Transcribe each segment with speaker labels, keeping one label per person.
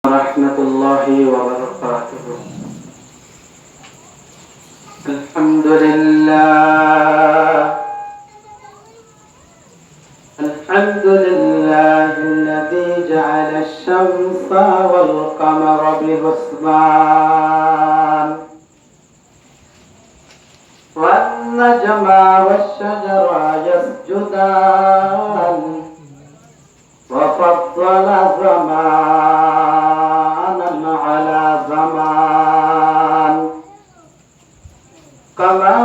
Speaker 1: ورحمة الله وبركاته. الحمد لله الذي جعل الشمس والقمر بحسبان والنجم والشجر يسجدان وفضل زمانا على زمان كما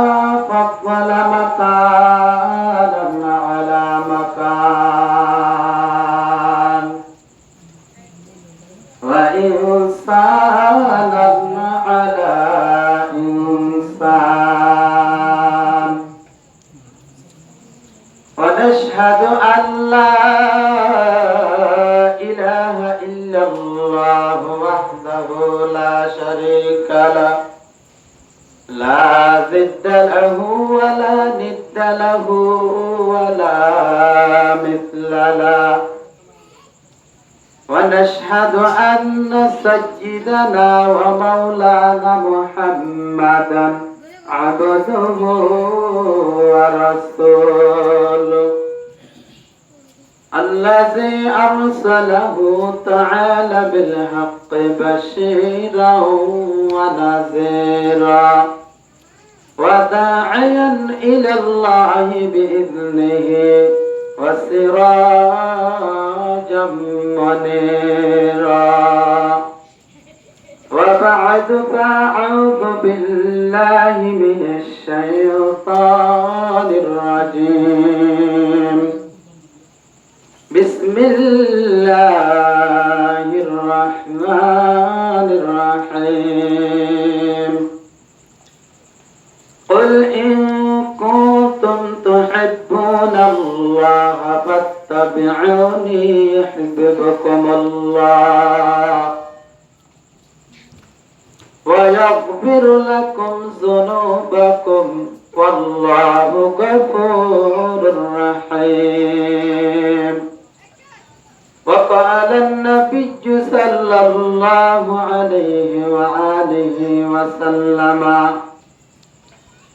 Speaker 1: فضل مكانا على مكان وإنسانا على إنسان ونشهد أن لا إله إلا الله وحده لا شريك له لا ضد له ولا ند له ولا مثل له ونشهد أن سيدنا ومولانا محمدا عبده ورسوله الذي أرسله تعالى بالحق بشيرا ونذيرا وداعيا إلى الله بإذنه وسراجا منيرا وبعد فأعوذ بالله من الشيطان الرجيم بسم الله الرحمن الرحيم قل إن كنتم تحبون الله فاتبعوني يحببكم الله ويغفر لكم ذنوبكم والله غفور رحيم وقال النبي صلى الله عليه وآله وسلم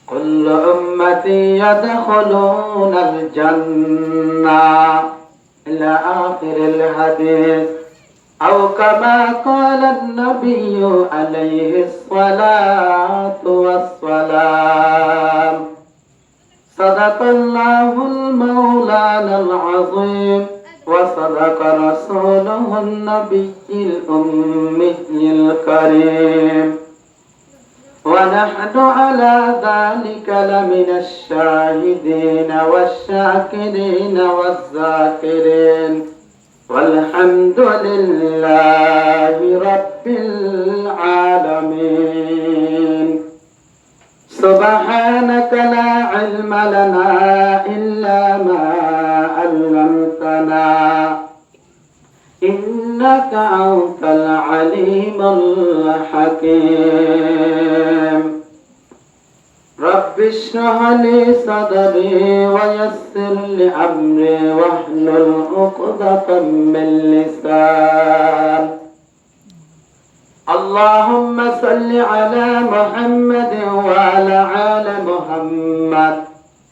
Speaker 1: كل أمتي يدخلون الجنة إلى آخر الحديث أو كما قال النبي عليه الصلاة والسلام صدق الله المولانا العظيم وصدق رسوله النبي الأمي الكريم ونحن على ذلك لمن الشاهدين والشاكرين والذاكرين والحمد لله رب العالمين سبحانك لا علم لنا إلا ما علمتنا إنك أنت العليم الحكيم رب اشرح لي صدري ويسر لي أمري واحلل عقدة من لساني اللهم صل على محمد وعلى آل محمد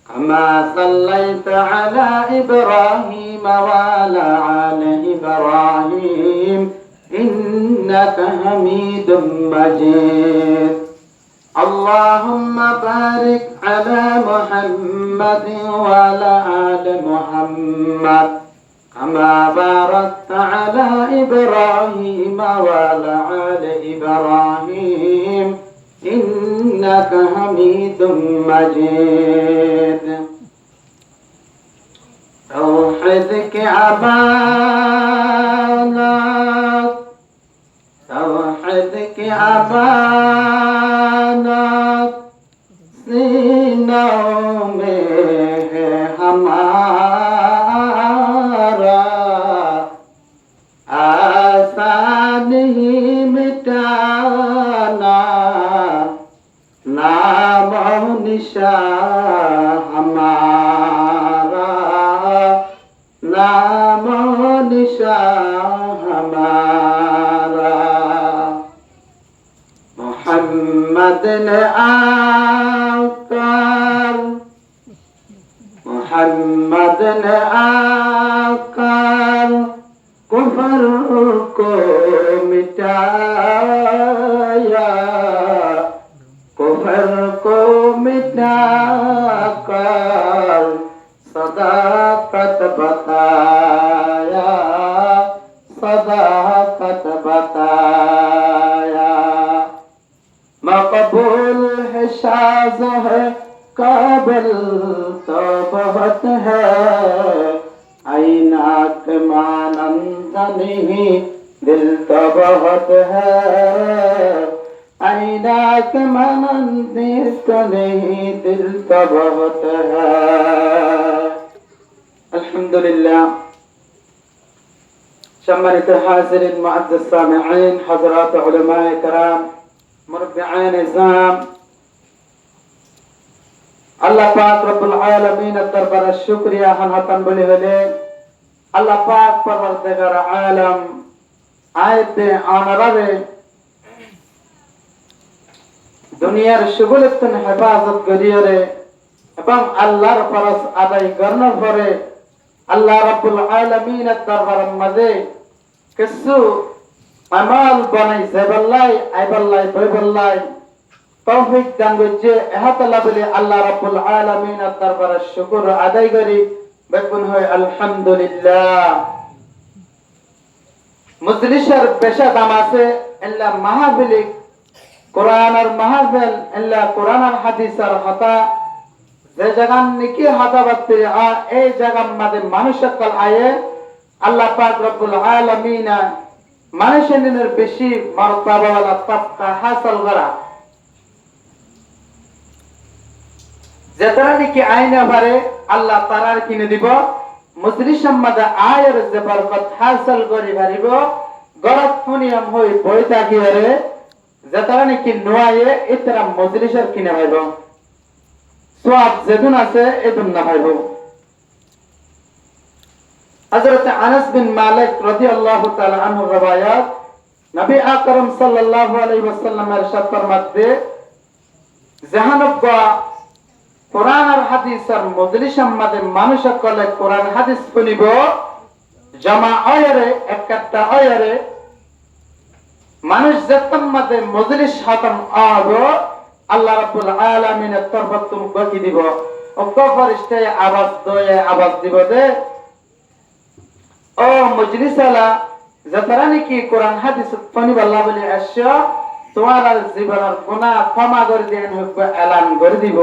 Speaker 1: كما صليت على إبراهيم وعلى آل إبراهيم إنك حميد مجيد اللهم بارك على محمد وعلى آل محمد كما باركت على إبراهيم وعلى آل إبراهيم إنك حميد مجيد توحدك أمانة توحدك أمانة सीनों में है हमारा आसान ही मिटाना नाम निशान हमारा नाम निशान हमारा ने आकर मोहम्मद ने आकर कुफर को मिटाया, कुफर को मिटाकर सदाकत बताया, सदाकत बताया। मकबूल है शाज़ है काबिल तो बहुत है, आईनाक मानंद नहीं दिल तो बहुत है, आईनाक मानंद तो नहीं दिल तो बहुत है। अल्हम्दुलिल्लाह। सम्मानित हाज़िरीन, मुअज़्ज़ज़ सामिईन, हज़रात उलमाए कराम, मुरब्बिआन निज़ाम, আল্লাহ পাক রব্বুল আলামিনের দরবারে শুকরিয়া হানাতান বলি হলে আল্লাহ পাক পরওয়ারদিগার আলম আয়াতে আনারারে দুনিয়ার সুগুলতন হেফাজত করিয়রে এবং আল্লাহর ফরজ আদায় করার পরে আল্লাহ রাব্বুল আলামিনের দরবারের মাঝে কিছু আমাল বানাইছে বল্লাই আইবল্লাই বইবল্লাই তৌফিক দান করছে। এহাতাল্লাহ বলে আল্লাহ রাব্বুল আলামিনের দরবারে শুকর আদায় করি, বেকুন হয় আলহামদুলিল্লাহ। মজলিসের পেশা দাম আছে ইল্লা মাহফিল কোরআনের মাহফিল ইল্লা কোরআনের হাদিসের হতা যে জায়গার নাকি হতা বাত্তি এই জায়গার মধ্যে মানুষ সকল আয়ে আল্লাহ পাক রব্বুল আলামিন মানুষের বেশি মর্তবাওয়ালা তাবকা হাসিল করা যেতারা নাকি আইনা পারে আল্লাহ তারার কিনে দিব, মজলিসের মধ্যে আয়ের যে বরকত হাসিল করি পারিব, গরত পুনিয়াম হই বই থাকিয়ারে যেতারা নাকি নোয়ায়ে ইতরা মজলিসের কিনে পাইব, সওয়াব যেদুন আছে এদুন না পাইব। হযরত আনাস বিন মালিক রাদিয়াল্লাহু তাআলা আনহু রওয়ায়াত, নবী আকরাম সাল্লাল্লাহু আলাইহি ওয়াসাল্লামের ইরশাদ ফরমাতে জাহানবা কোরআন আর হাদিসের মজলিসের মধ্যে মানুষ সকলে কোরআন হাদিস শুনিব, জমা আয়ারে একটা আয়ারে মানুষ যেতার মধ্যে মজলিস খতম হবে আল্লাহ রাব্বুল আলামিনের তরফ তুমি বকি দিব, অজ্ঞ ফেরেশতা আওয়াজ দয়ে আওয়াজ দিব দে ও মজলিসালা যেতারা নাকি কোরআন হাদিস শুনিব আল্লাহ বলে আসছো তোমার জীবনের গুনাহ ক্ষমা করে দেন হবে এলান করে দিব।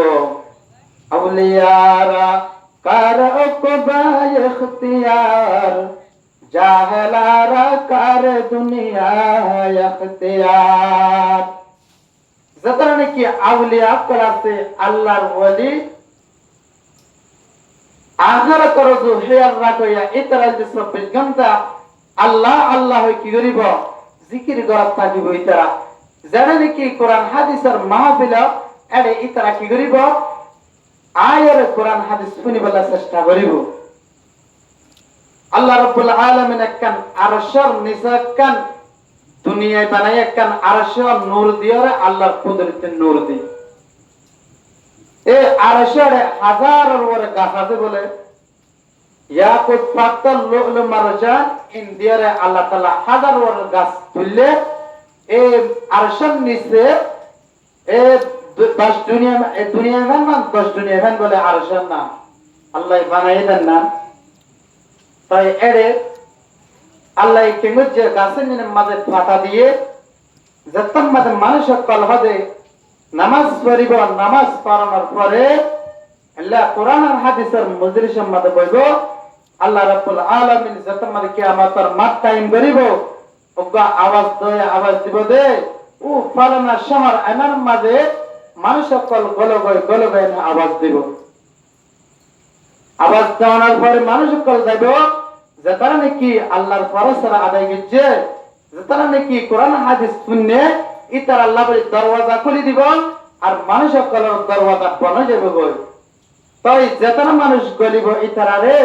Speaker 1: अवलियारा कर उकबा इख्तियार, जाहलारा कर दुनिया इख्तियार। जतरा नाकि আউলিয়া কলাতে আল্লাহর ওলি আহার করো যে হেয়ার রাখয়া ইতরা যে 24 ঘন্টা আল্লাহ আল্লাহ কি করিব জিকির করত থাকিব। ইতরা যারা নাকি কোরআন হাদিসের মাহফিল এড়ে ইতরা কি করিব আয়ার কোরআন হাদিস শুনিবার চেষ্টা করিব। আল্লাহ রাব্বুল আলামিন একখান আরশের নিচে একখান দুনিয়ায় বানাই একখান আরশের নূর দিয়ারে আল্লাহর কুদরতের নূর দি এই আরশের হাজারের ওরে গাছ আছে বলে ইয়াকুত পাত্তাল লুলু মারজান ইন দিয়ারে আল্লাহ তাআলা হাজার ওরে গাছ তুললে এই আরশের নিচে এই 10 দুনিয়া গান 10 দুনিয়া গান বলে আরশের নাম আল্লাহ বানাই দেন না। তাই এড়ে আল্লাহ কেমন যে গাছের মাঝে পাতা দিয়ে যতম মাঝে মানুষ সকল হবে নামাজ পড়িব, নামাজ পড়ানোর পরে আল্লাহ কোরআন আর হাদিসের মজলিসের মাঝে বইব, আল্লাহ রাব্বুল আলামিন যতম মাঝে কিয়ামতের মাঠ কায়েম করিব, ওগা আওয়াজ দয়ে আওয়াজ দিব দে ও ফালানা শহর এনার মাঝে মানুষ সকল গলগয় আওয়াজ দিব। আওয়াজ দেওয়ার পরে মানুষ সকল যাইব যেতারা নাকি আল্লাহর ফরজ আদায় করছে, যেতারা নাকি কোরআন হাদিস শুনে ইতার আল্লাহ বলে দরওয়াজা খুলে দিব আর মানুষ সকলের দরওয়াজা বন্ধ যাবে গই। তাই যেতারা মানুষ গলিব ইতারারে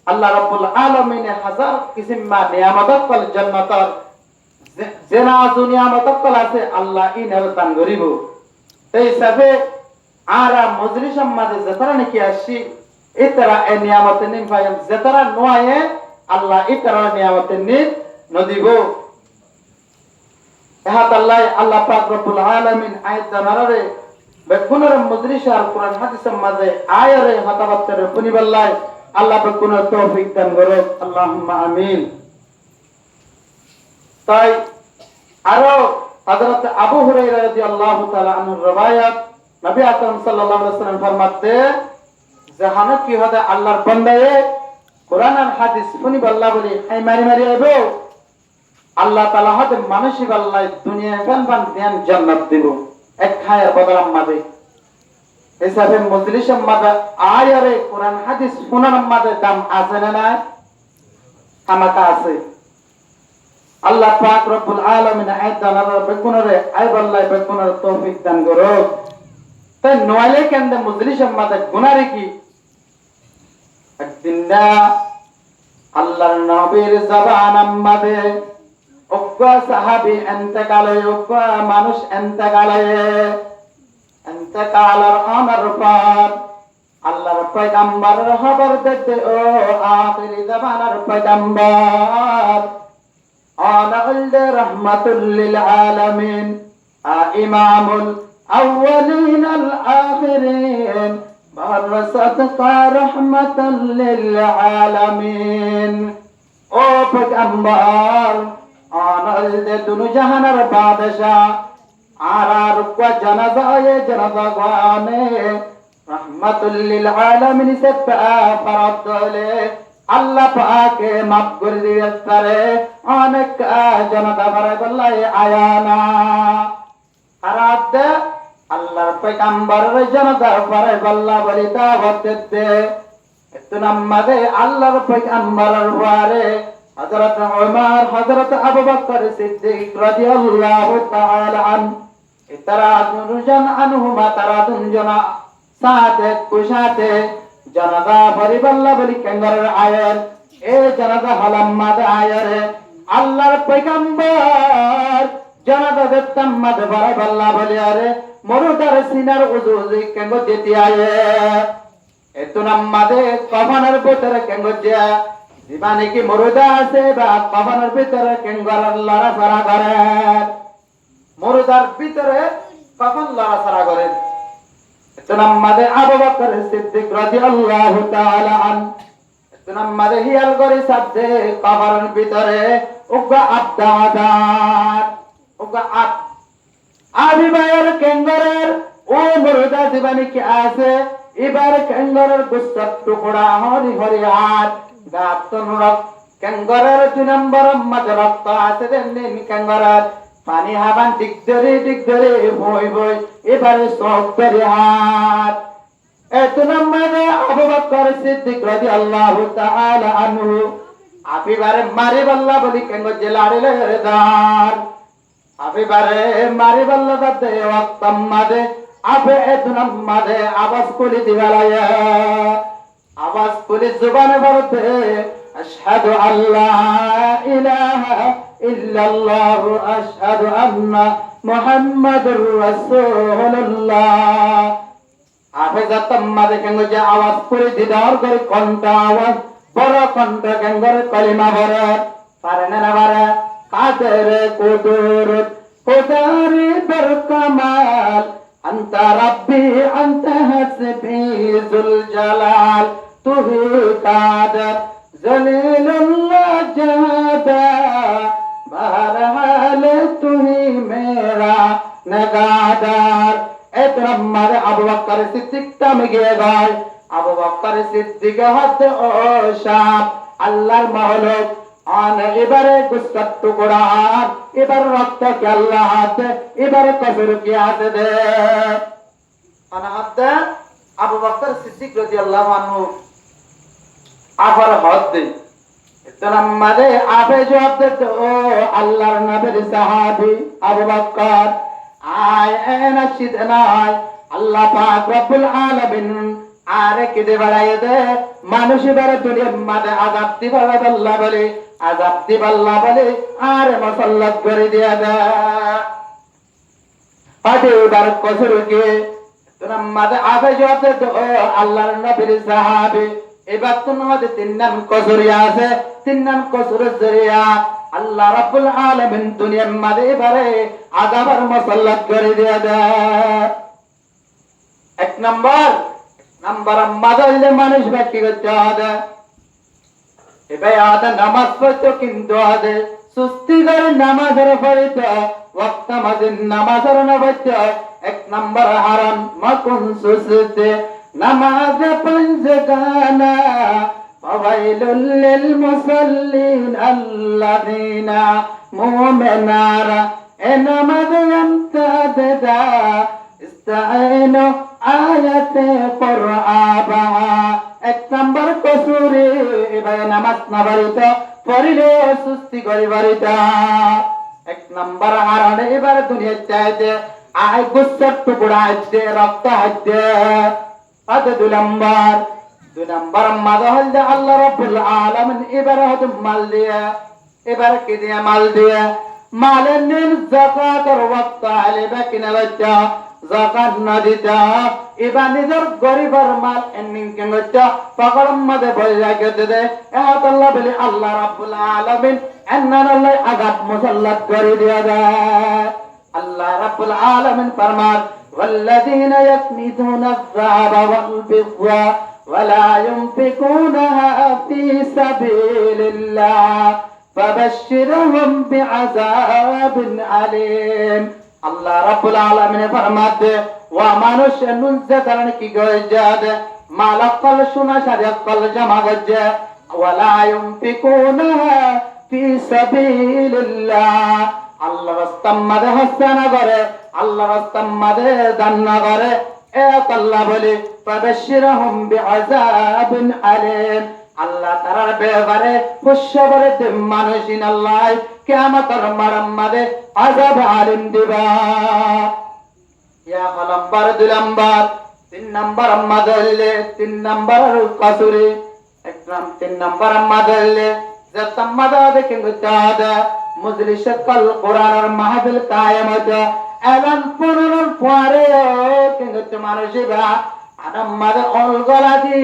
Speaker 1: আল্লাহ রাব্বুল আলামিন হাজার কিসিম নিয়ামত কল জান্নাতের জেনা দুনিয়ামত কল আছে আল্লাহ ইনার দান করিব। এই হিসাবে আরা মজলিস মাঝে যেতারা নাকি আসি ইতারা এ নিয়ামতের নিম পাইম যেতারা নোয়ে আল্লাহ ইতারা নিয়ামতের নিম নদিব এহাত আল্লাহ আল্লাহ পাক রব্বুল আলামিন আয়াত জানারে বেকুনর মজলিস আর কোরআন হাদিসের মাঝে আয়ারে হতাবাত্তরে পুনিবাল্লাহ আল্লাহ বেকুনর তৌফিক দান করো আল্লাহুম্মা আমিন। তাই আরো হযরত আবু হুরায়রা রাদিয়াল্লাহু তাআলা আনহু রওয়ায়াত নবী আকরাম সাল্লাল্লাহু আলাইহি ওয়াসাল্লাম ফরমাতে জাহানে কি হবে আল্লাহর বান্দায়ে কোরআন আর হাদিস শুনিবাল্লাহ বলি আই মারি মারি আইবো আল্লাহ তাআলা হতে মানসিক আল্লাহ দুনিয়া বান ধ্যান জান্নাত দিব এক খায়ের বদলাম মাঝে হিসাবে মজলিসের মাঝে আয়ারে কোরআন হাদিস শোনার মাঝে দাম আছে না নাই আমাকা আছে। আল্লাহ পাক রব্বুল আলামিন আয়াত জানার বেগুনরে আইবাল্লাহ বেগুনর তৌফিক দান করো। তাই নইলে কেন মজলিসের মাঝে গুনারে কি একদিন না আল্লাহর নবীর জবান মাঝে ওগা সাহাবী ইন্তেকালে ওগা মানুষ ইন্তেকালের অনর পর আল্লাহর পয়গম্বরের খবর দিতে ও আখিরি জামানার পয়গম্বর আলাল রাহমাতুল লিল আলামিন ইমামুল আউয়ালিন আল আখিরিন বারসাতকা রাহমাতাল লিল আলামিন। ও পয়গম্বর আনাল দে দুনু জাহানের বাদশাহ আরার কো জানাজা গানে রাহমাতুল লিল আলামিন সে ফরদলে আল্লাহ পাকে মাফ করে দিয়েছে অনেক জানাজা ভরে বলাই আয়ানা আরাদ আল্লাহর পয়গম্বরের জানাজা ভরে বল্লা বলি দাওয়াত দে এত নামাজে আল্লাহর পয়গম্বরের ওয়ারে হযরত ওমর হযরত আবু বকর সিদ্দিক রাদিয়াল্লাহু তাআলা আন ইতারা দুজন আনহুমা তারা দুজন সাথে কুশাতে জানাজা পরিবাল্লা বলি কেঙ্গরের আয়ের এ জানাজা হলাম মাদে আয়ের আল্লাহর পয়গম্বর জানাজা দেখতাম মাদে পরিবাল্লা বলি আরে মরুদার সিনার উজুজি কেঙ্গ যেতে আয়ে এত নামাদে কফনের ভিতরে কেঙ্গ যা জীবানে কি মরুদা আছে বা কফনের ভিতরে কেঙ্গরের লড়াছড়া করে মরুদার ভিতরে কফন লড়াছড়া করে নামাজে আবু বকর সিদ্দিক রাদিয়াল্লাহু তাআলা আন নামাজে হিয়াল করে সাথে কবরের ভিতরে উগা আবদাদার উগা আবিবায়ের কেঙ্গরের ও মুরদা দিবানি কি আছে এবার কেঙ্গরের গুস্তার টুকরা হরি হরি হাত গাতন রক কেঙ্গরের 2 নম্বর মাঝে রক্ত আছে দেন কেঙ্গরের পানি হাবান দিক ধরে বই বই এবারে সব করে হাত এত নামাজে আবু বকর সিদ্দিক রাদিয়াল্লাহু তাআলা আনহু আবিবারে মারি বল্লা বলি কেঙ্গ জেলাড়িলে দার আবিবারে মারি বল্লা দতে ওয়াক্ত মাদে আবে এত নামাজে আওয়াজ কলি দিবালায়া আওয়াজ কলি জবানে বলতে আশহাদু আল্লা ইলাহা ইল্লাল্লাহু আশহাদু আন্না মুহাম্মাদুর রাসূলুল্লাহ আফে যাতম মাদে কেঙ্গ যে আওয়াজ করে দিদার করে কণ্ঠ আওয়াজ বড় কণ্ঠ কেঙ্গর কলিমা ভরে পারে না পারে কাদের কুদরত খোদারি বর কামাল আনতা রাব্বি আনতা হাসবি যুল জালাল তুহি কাদের জলিলুল্লাহ জাদা बहरहाल तू ही मेरा नगादार एक नंबर अबू बकर सिद्दीक तम गे गए अबू बकर सिद्दीक हाथ ओ शाम अल्लाहर महलुक आन इबारे गुस्सा टुकड़ा इबार रक्त के अल्लाह हाथ इबार कफर के हाथ दे अन हाथ अबू बकर सिद्दीक रदियल्लाहु अन्हु आफर हाथ दे নামাজে আবে জবাব দিতে ও আল্লাহর নবীর সাহাবী আবু বকর আয় এনা সিদনায় আল্লাহ পাক রব্বুল আলামিন আরে কিদে বাড়ায় দে মানুষ বারে দুনিয়ার মাঝে আযাব দিবালা আল্লাহ বলে আযাব দিবাল্লাহ বলে আরে মুসাল্লাত করে দিয়া দে পাটে এবার কসরকে মাদে আবে জতে আল্লাহর নবীর সাহাবী এবার তো নদে তিন নাম কসরিয়া আছে তিন নাম কসরের জরিয়া আল্লাহ রাব্বুল আলামিন দুনিয়ার মাদে এবারে আযাবার মুসাল্লাত করে দেয়া দেয়। এক নাম্বার মাদাইলে মানুষ ব্যক্তি করতে হবে এবার আদা নামাজ পড়তো কিন্তু আদে সুস্তি করে নামাজের পড়িতে ওয়াক্ত মাঝিন নামাজের না পড়তে এক নাম্বার হারাম মাকুন সুস্তে নামাজ পঞ্জ গানা ফাওয়াইলুল লিল মুসাল্লিন আল্লাযিনা মুমিনারা এ নামাজ আমতাদা ইস্তাইনু আয়াতে কুরআবা এক নাম্বার কসুরে এবার নামাজ না বাড়িতে পড়িলে সুস্তি করে বাড়িতে এক নাম্বার হারানে এবার দুনিয়া চাইতে আয় গুচ্ছার টুকরা আছে রক্ত আছে আদে দুই নাম্বার মাদা হল যে আল্লাহ রাব্বুল আলামিন এবার হয়তো মাল দিয়ে এবার কি দিয়ে মাল দিয়ে মালের নিন যাকাতের ওয়াক্ত আলে বাকি না লজ্জা যাকাত না দিতা এবার নিজের গরিবের মাল এন্নিং কেনটা পাগড়ম মধ্যে বলে রাখতে দে এত আল্লাহ বলে আল্লাহ রাব্বুল আলামিন এন্নান আল্লাহ আগাত মুসাল্লাত করে দিয়া দেয়। আল্লাহ রাব্বুল আলামিন ফরমান والذين يكنزون الذهب والفضة ولا ينفقونها في سبيل الله فبشرهم بعذاب أليم আল্লাহ রাব্বুল আলামিন ফরমাতে ওয়া মানুষ নুন জাদান কি গজাদ মালাকাল সুনা শারিয়াকাল জামা গজে ওয়ালা ইউনফিকুনা ফি সাবিলিল্লাহ আল্লাহ রাস্তার মাঝে হাসানা করে আল্লাহ রাস্তার মাঝে দান না করে এক আল্লাহ বলে ফাবাশশিরহুম বিআযাবিন আলিম আল্লাহ তারার ব্যাপারে খুশখবর দে মানুষিন আল্লাহ কিয়ামতের মারাম্মাদে আযাব আলিম দিবা। ইয়া নাম্বার দুই নাম্বার তিন নাম্বার মাদালে তিন নাম্বার কাসুরি একদম তিন নাম্বার মাদালে যে তাম্মাদা দেখেন গুতাদা মজলিস কাল কোরআনের মাহফিল কায়েমত এলান পুনর পরে কিন্তু মানুষিবা আনাম্মাদে অলগলাদি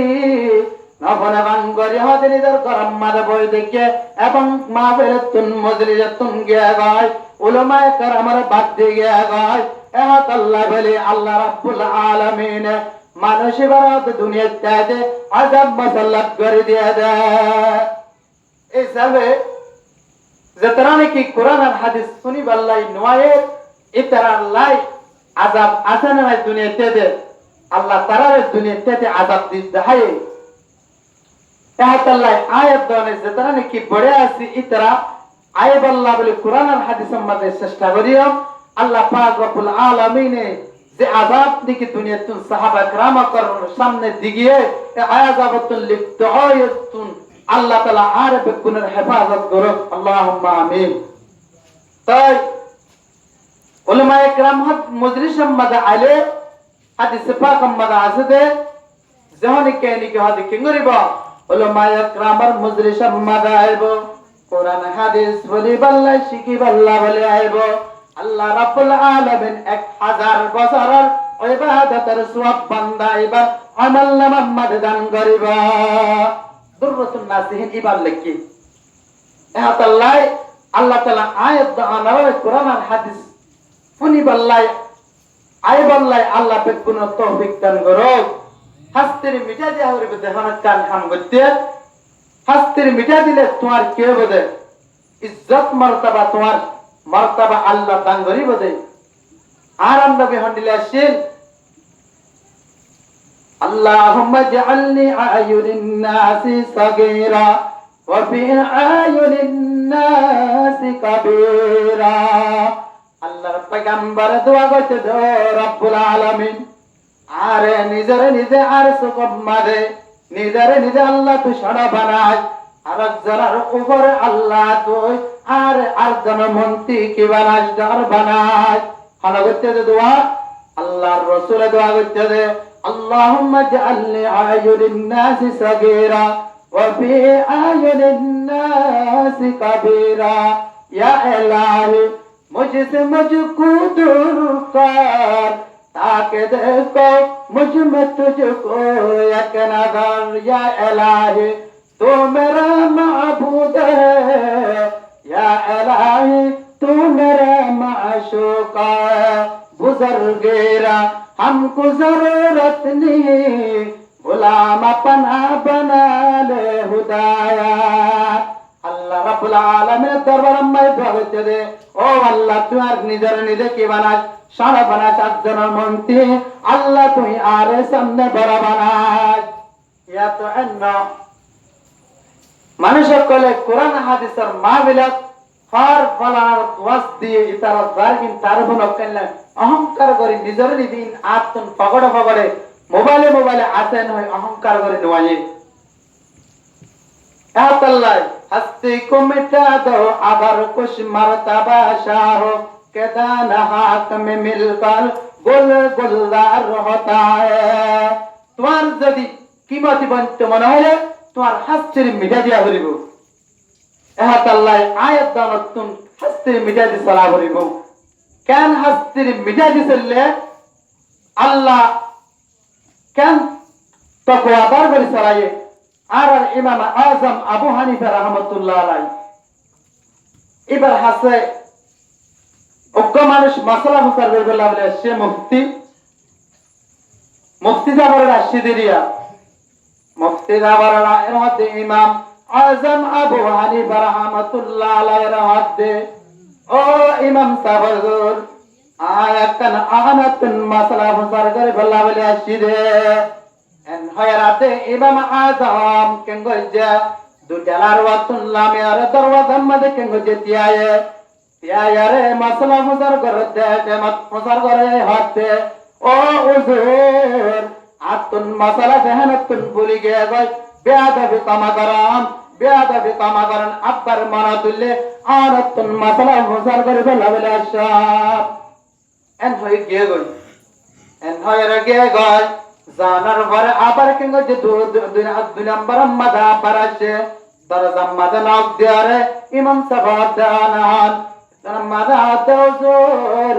Speaker 1: নবনবান গরি হতে নিজের গরম মাদে বই দেখে এবং মাহফিলতুন মজলিসাতুন গিয়া গায় উলামায়ে কেরামের বাদ দিয়ে গিয়া গায় এহাত আল্লাহ বলে আল্লাহ রাব্বুল আলামিন মানুষিবার দুনিয়াতে আযাব মুসাল্লাত করে দিয়া দেয়। এই সাবে যেতরানে কি কোরআন আর হাদিস শুনি বাল্লাই নয় ইতারার লাই আযাব আসানা দুনিয়াতে দে আল্লাহ তারার দুনিয়াতে আযাব দিতে হয় এহাতাল্লাহ আয়াত দনে যেতরানে কি বড়ে আছে ইতরা আয়াত আল্লাহ বলে কোরআন আর হাদিসের মধ্যে চেষ্টা করিও আল্লাহ পাক রব্বুল আলামিন যে আযাব দিকে দুনিয়াতে সাহাবা کرامর সামনে দিগিয়ে এই আযাবতুল লিফতায়াতুন আল্লাহ তাআলা আরব কুনের হেফাজত করো আল্লাহুম্মা আমিন। তাই উলামায়ে کرام মজলিসের মধ্যে আলে হাদিস পাকের মধ্যে আছে যে যহনি কেনি কি হাদিস কিংরিবা উলামায়ে کرامর মজলিসের মধ্যে আইব কোরআন হাদিস বলি বাল্লাই শিখি বাল্লা বলে আইব আল্লাহ রাব্বুল আলামিন 1000 বছরের ইবাদতের সওয়াব বান্দা এবার আমল নামা মধ্যে দান করিবা দুররাতুন নাসিহিন ইবার লিখি এহাতাল্লাহ আল্লাহ তাআলা আয়াত দানার কোরআন আর হাদিস শুনি বাল্লাই আই বাল্লাই আল্লাহ বে কোন তৌফিক দান করো হাস্তের মিটা দেয়া হইবে দেখান কান হাম গতে হাস্তের মিটা দিলে তোমার কে বদে ইজ্জত মারতাবা তোমার মারতাবা আল্লাহ দান করিব দে আর আমরা বে হন্ডিলা শিল আল্লাহুম্মা জাআলনি আয়ুনিন নাসি সাগীরা ওয়া ফি আয়ুনিন নাসি কাবীরা আল্লাহর পয়গম্বর দোয়া করতে দো রব্বুল আলামিন আরে নিজে আর সুকম মাদে নিজে আল্লাহ তুই সাড়া বানায় আর যারা উপরে আল্লাহ তুই আর জনমন্ত্রী কি বানাস যার বানায় খানা করতে দে দোয়া আল্লাহর রাসূল দোয়া করতে দে আল্লাহুম্মা জাআলনি আয়ুনিন নাসি সাগীরা ওয়া ফি আয়ুনিন নাসি কাবীরা ইয়া ইলাহি मुझसे मुझको दूर कर, ताकि देखो मुझ में तुझको एक नजर। या इलाही तू मेरा माबूद है, या इलाही तू मेरा माशूक है। बुजुर्गेरा हमको जरूरत नहीं, गुलाम अपना बना ले खुदाया। আল্লাহ রাব্বুল আলামিনের দরবারে আমি দোয়া করতে দে, ও আল্লাহ তুই আর নিজের নিজে কি বানাস, সারা বানাস একজনের মন্ত্রী, আল্লাহ তুই আর সামনে বড় বানাস। ইয়া তো অন্য মানুষ সকলে কোরআন হাদিসের মাহফিলত হর ফলার ওয়াজ দিয়ে ইতারা জারগিন তারবন কইলে অহংকার করে নিজের দিন আত্মন পগড়ে পগড়ে মোবাইলে মোবাইলে আসেন হয় অহংকার করে নয়। अल्लाह हस्ती को मिटा दो अगर कुछ मर्तबा शाह के दाना हाथ में मिलकर गुल गुलजार होता है। তোমার যদি কিমতি বন্ত মনে হলে তোমার হাস্তির মিটা দিয়া হরিব। আল্লাহ আয়াত দানতুন হাস্তির মিটা দি সালা হরিব। কেন হাস্তির মিটা দিছিলে আল্লাহ কেন তাকওয়াদার করে সালায়ে। আর ইমাম আজম আবু হানিফা রাহমাতুল্লাহ আলাইহি এবার হাসে অজ্ঞ মানুষ মাসলা হুসার বলে বলে সে মুফতি জাবর রাশিদিয়া মুফতি জাবর এর মধ্যে ইমাম আজম আবু হানিফা রাহমাতুল্লাহ আলাইহি রহমতে ও ইমাম সাবর আয়াতান আনাতুন মাসলা হুসার করে বলে বলে আসিদে en hayarate imam azam kengoja dudalar watullah me ar darwaza made kengoje tiaye re masala muzar gorte temat muzar gore hatte o uzur atun masala jahanatun buli ge goy beada bi kama garan abbar manatulle anatun masala muzar gore bela shab en hoy ge goy en hoyra ge goy জানার পরে আবার কেঙ্গো যে দুই নম্বর মাদা পারাছে দরজা মাদা knock দেয়ারে ইমাম সাহেব দানান তার মাদা দওজুর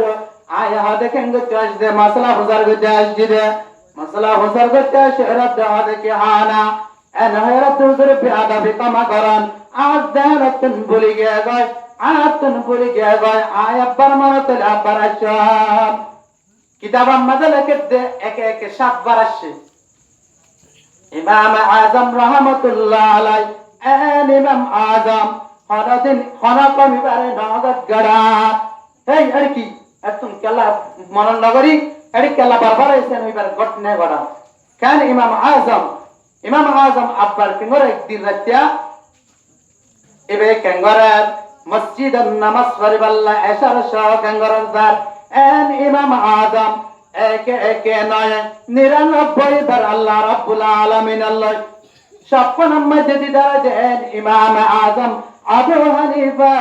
Speaker 1: আয়া হাদে কেঙ্গো চাষ দে মাসলা হুজার গো চাষ দে মাসলা হুজার গো চাষ শহরত দাদে কি হানা এন হয়রত হুজুর বিআদা বিকামা করান আজ দারাতন বলি গে গয় আতন বলি গে গয় আয়া পরমানত লা পারাছে কিতাব আমাদের লেখে দে একে একে 7 বার আসছে। ইমাম আজম রহমাতুল্লাহ আলাই ইমাম আজম হরদিন হনকমি বারে নগদ গড়া এই আর কি এতন কেলা মনন নগরী এডি কেলা বারবার এসেন ওইবার ঘটনে গড়া কেন ইমাম আজম আব্বার কেঙ্গর একদিন রাতিয়া এবে কেঙ্গর মসজিদের নামাজ পড়িবাল্লা এশার শাহ কেঙ্গর দার en imam adam eke নয় 99 বার আল্লাহ রাব্বুল আলামিন আল্লাহ সফন মজদি দরজে ইমাম আজম আবু হানিফা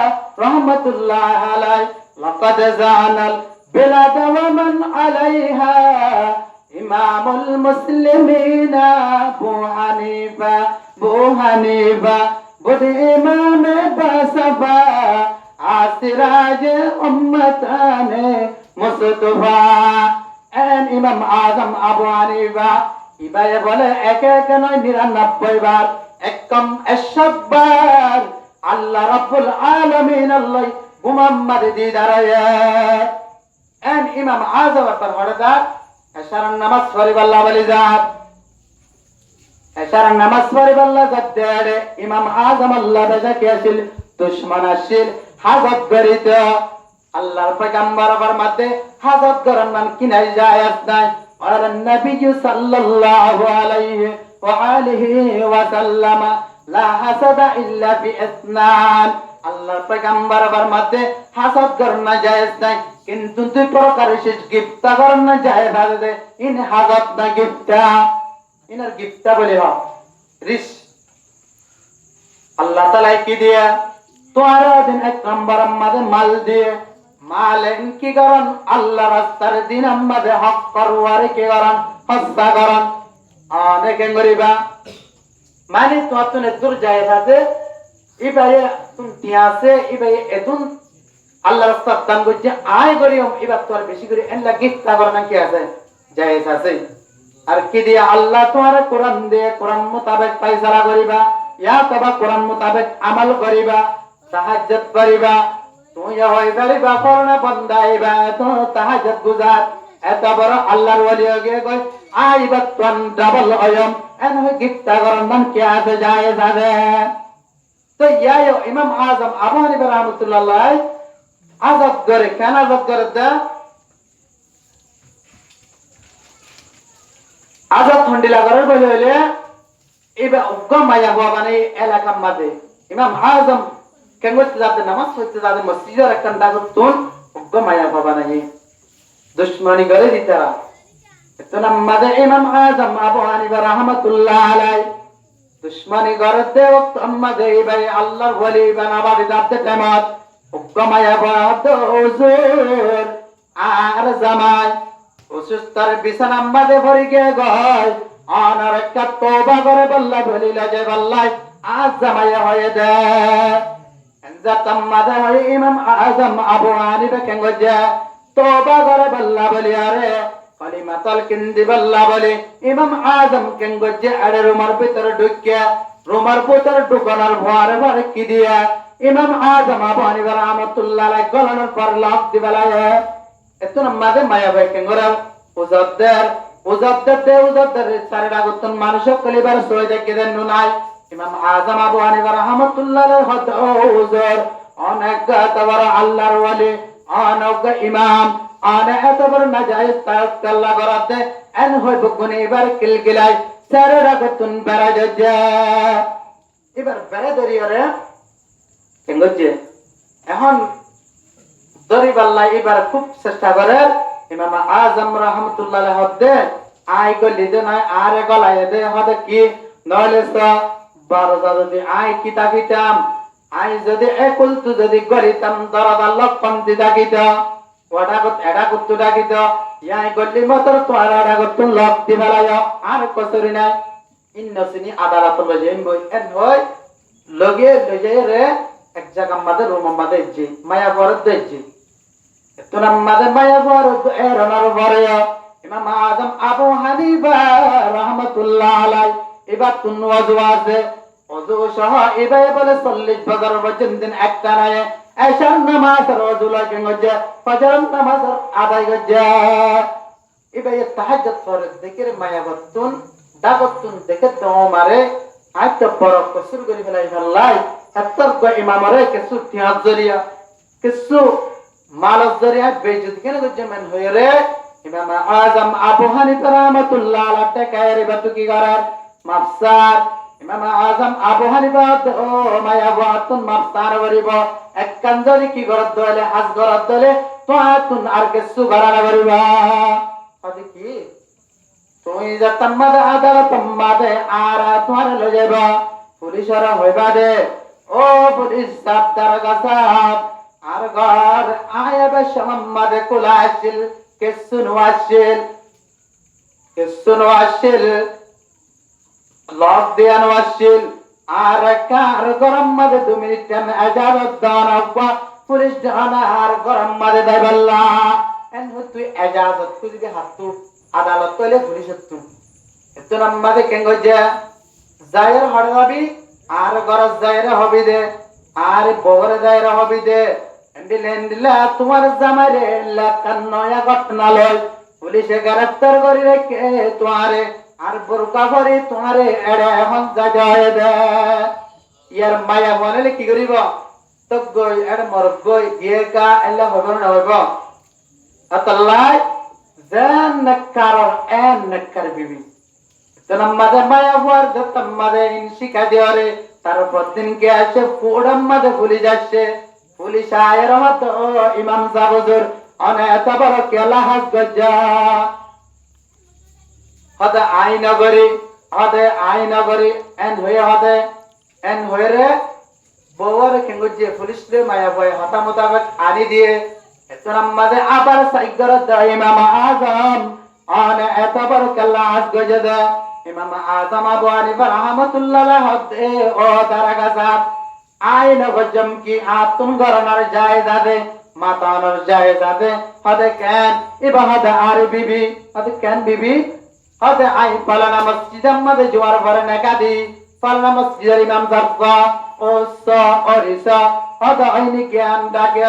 Speaker 1: রাহমাতুল্লাহ আলাইহি লাকাদ জানাল বিলাদ ওয়া মান আলাইহা ইমামুল মুসলিমিন আবু হানিফা বুদ ইমাম বাসফা আসিরাজ উম্মতানে মুস্তফা এন ইমাম আজম আবু হানিফা ইবায়ে বলে একে একে নয় 99 বার একম 100 বার আল্লাহ রাব্বুল আলামিন আল্লাহ মুহাম্মদ দিদারায়ে এন ইমাম আজম পর হরদার এশারান নামাজ পড়িবাল্লাহ বলি যাত এশারান নামাজ পড়িবাল্লাহ যাতে ইমাম আজম আল্লাহ বেজাকে আসিল দুশমন আসিল হাজত করিত আল্লাহর পয়গম্বর ফরমাতে হাজত করার নাম কি নাই জায়েজ নাই আর নবী সাল্লাল্লাহু আলাইহি ওয়া আলিহি ওয়া সাল্লাম লা হাসাদা ইল্লা বি ইসনান আল্লাহর পয়গম্বর ফরমাতে হাসদ করনা জায়েজ নাই কিন্তু দুই প্রকার শেষ গিফতা করনা জায়েজ আছে ইন হাজত না গিফতা ইনার গিফতা বলে হ রিস আল্লাহ তাআলা কি দিয়া তোরা দিন এক নম্বর আমাদের মাল দিয়ে মালেন কি করেন আল্লাহ রাস্তার দিন আমাদের হক করওয়ার কি করেন হস্তা করেন অনেক গরিবা মানে তো দূর যায় থাকে ইবায়ে তুমি তিয়াসে ইবায়ে এতুন আল্লাহ রাস্তার দান করছে আয় করিও এবার তো আর বেশি করে এল্লা গিফট করা নাকি আছে জায়েজ আছে আর কি দিয়া আল্লাহ তোমার কোরআন দিয়ে কোরআন মোতাবেক ফায়সালা করিবা ইয়া তবা কোরআন মোতাবেক আমল করিবা তাহাজ্জুদ করিবা তুই হই করিবা করনা বন্দাইবা তো তাহাজ্জুদ গুজার এত বড় আল্লাহর ওলি হয়ে গই আইবা তুন ডাবল অয়ম এন হই গিফট করার নাম কি আছে জায়েজ আছে তো ইয়াও ইমাম আজম আবু হানিফা রাহমাতুল্লাহ আজাদ করে কেন আজাদ করে দা আজাদ ঠন্ডিলা করার বলে হইলে এবার উগ্গম মায়া হওয়া মানে এলাকার মাঝে ইমাম আজম কেন করতে যাতে নামাজ পড়তে যাতে মসজিদের একটা দাগত তুন উগ্গম মায়া হওয়া নাই দুশ্মনী করে দিতারা তো মাঝে ইমাম আজম আবু হানিফা রাহমাতুল্লাহ আলাই দুশ্মনী করে দে ওক্ত মাঝে ভাই আল্লাহর ওলি বানাবাদি যাতে তেমত উগ্গম মায়া হওয়া তো হুজুর আর জামাই অসুস্থর বিছানা মাঝে ভরি গিয়ে গয় অনার একটা তওবা করে বল্লা বলিলা যে বল্লাই আজ জামাইয়া হয়ে দে জাতাম মাঝে হয় ইমাম আজম আবু হানিফা কেন গজা তওবা করে বল্লা বলি আরে কালিমাতুল কিন্দি বল্লা বলি ইমাম আজম কেন গজা আরে রুমার ভিতরে ঢুকিয়া রুমার ভিতরে ঢুকানোর ভরে ভরে কি দিয়া ইমাম আজম আবু হানিফা রাহমাতুল্লাহ আলাইহি গলানোর পর লাফ দিবালায় এতো মাঝে মায়া ভাই কেন গরা উজাদ্দার চারটা গতন মানুষ কলিবার সই দেখে দেন নাই ইমাম আজম আবু হানিফা রাহমাতুল্লাহ আলাইহি হদ হুজুর অনেক তবর আল্লাহর ওলি অনেক ইমাম অনেক তবর নাজায়েজ তাওয়াক্কাল্লা করতে এন হই বকুনি এবার কিলকিলাই চারটা গতন বেড়া যা এবার বেড়া দরিয়ারে কেন গজে এখন দরিবাল্লাহ এবার খুব চেষ্টা করে ইমাম আজম রাহমাতুল্লাহ আলাইহি হদে আই গলি দে না আরে গলাই দে হদে কি নলে স বারোটা যদি আই কিতাবিতাম আই যদি একুল তু যদি গরিতাম দরদ লক্ষণ দিদাকিত ওটা কত এডা কত ডাকিত ইয়াই গলি মতর তো আড়া কত লক দিবালায় আর কসরি নাই ইন্নসিনি আদালত লজেন বই এন হয় লগে লজে রে এক জায়গা মাদে রুম মাদে জি মায়া বরদ জি তোরা মাদে মায়া বরদ এরনার বরে ইমাম আজম আবু হানিফা রাহমাতুল্লাহ আলাইহি এবার তুন ওয়াজু আছে ওযু সহ এবার বলে 40 বছর পর্যন্ত একটা নাই এশার নামাজ ওযু লাগে গজা ফজর নামাজ আদায় গজা এবার তাহাজ্জুদ করে জিকির মায়া বতুন দাগতুন দেখে তো মারে আজ বড় কসুর করি ফেলাই ফেলাই এতর গো ইমামরে কিছু তিয়াজ জরিয়া কিছু মালজ জরিয়া বেজুদ কেন গজা মান হয়ে রে ইমাম আজম আবু হানিফা রাহমাতুল্লাহ আলাইহি কায়রে বাতু কি করার মাফসার ইমাম আজম আবু হানিফা ও মায়া বাতুন মাফসার বরিব এক কাঞ্জরি কি গরদ দলে হাজ গরদ দলে তো আতুন আর কিছু গরানা বরিবা আদি কি তুই যা তম্মাদে আদালত তম্মাদে আর তোমার লজেবা পুলিশের হইবা দে ও পুলিশ সাহেব দারোগা সাহেব আর ঘর আয়াবে সম্মাদে কুলাশিল কেসুন ওয়াশিল লক দেয়ান ওয়াশিল আর কার গরম মাদে 2 মিনিট টাইম এজাজত দান আব্বা পুলিশ জানা আর গরম মাদে দাইবাল্লা এন তুই এজাজত খুঁজবি হাতু আদালত কইলে পুলিশ তু এত নাম্বারে কেন গজা জায়ের হড়াবি আর গরজ জায়ের হবি দে আর বগরে জায়ের হবি দে এন্ডিলেন্ডিলা তোমার জামাইরে লাকান নয়া ঘটনা লয় পুলিশে গ্রেফতার করি রেখে তোমারে আর বোরকা ভরি তোমারে এড়ে এখন জায়গায় দে ইয়ার মায়া বলে কি করিব তো গই এড় মর গই গিয়ে কা এলা হবে না হইব আতাল্লাহ জান নকার এন নকার বিবি তনম্মাদে মায়া হওয়ার দত্তম্মাদে ইনশিকা দিওরে তারপর দিন কে আসে ফুড়ম্মাদে ভুলি যাচ্ছে পুলিশ আয়ের মত ইমাম সাহেব হুজুর অনে এত বড় কেলা হাস গজা হদে আইনগরী এন হয়ে রে বউর কেঙ্গুজে পুলিশ রে মায়া বয় হতা মোতাবেক আনি দিয়ে এত নাম্মাদে আবার সাইগর ইমাম আজম অনে এত বড় কেলা হাস গজা দে ইমাম আজম আবু হানিফা রাহমাতুল্লাহ আলাইহি ও দারোগা সাহেব আইন গজম কি আতুন গরনার জায়েজ আছে মাতানোর জায়েজ আছে হদে কেন ইবা হদে আর বিবি হদে কেন বিবি হদে আই পালানা মসজিদে মধ্যে জোয়ার ভরে নাকাদি পালানা মসজিদের ইমাম জাফা ও স অরিসা হদে আইনি জ্ঞান ডাকে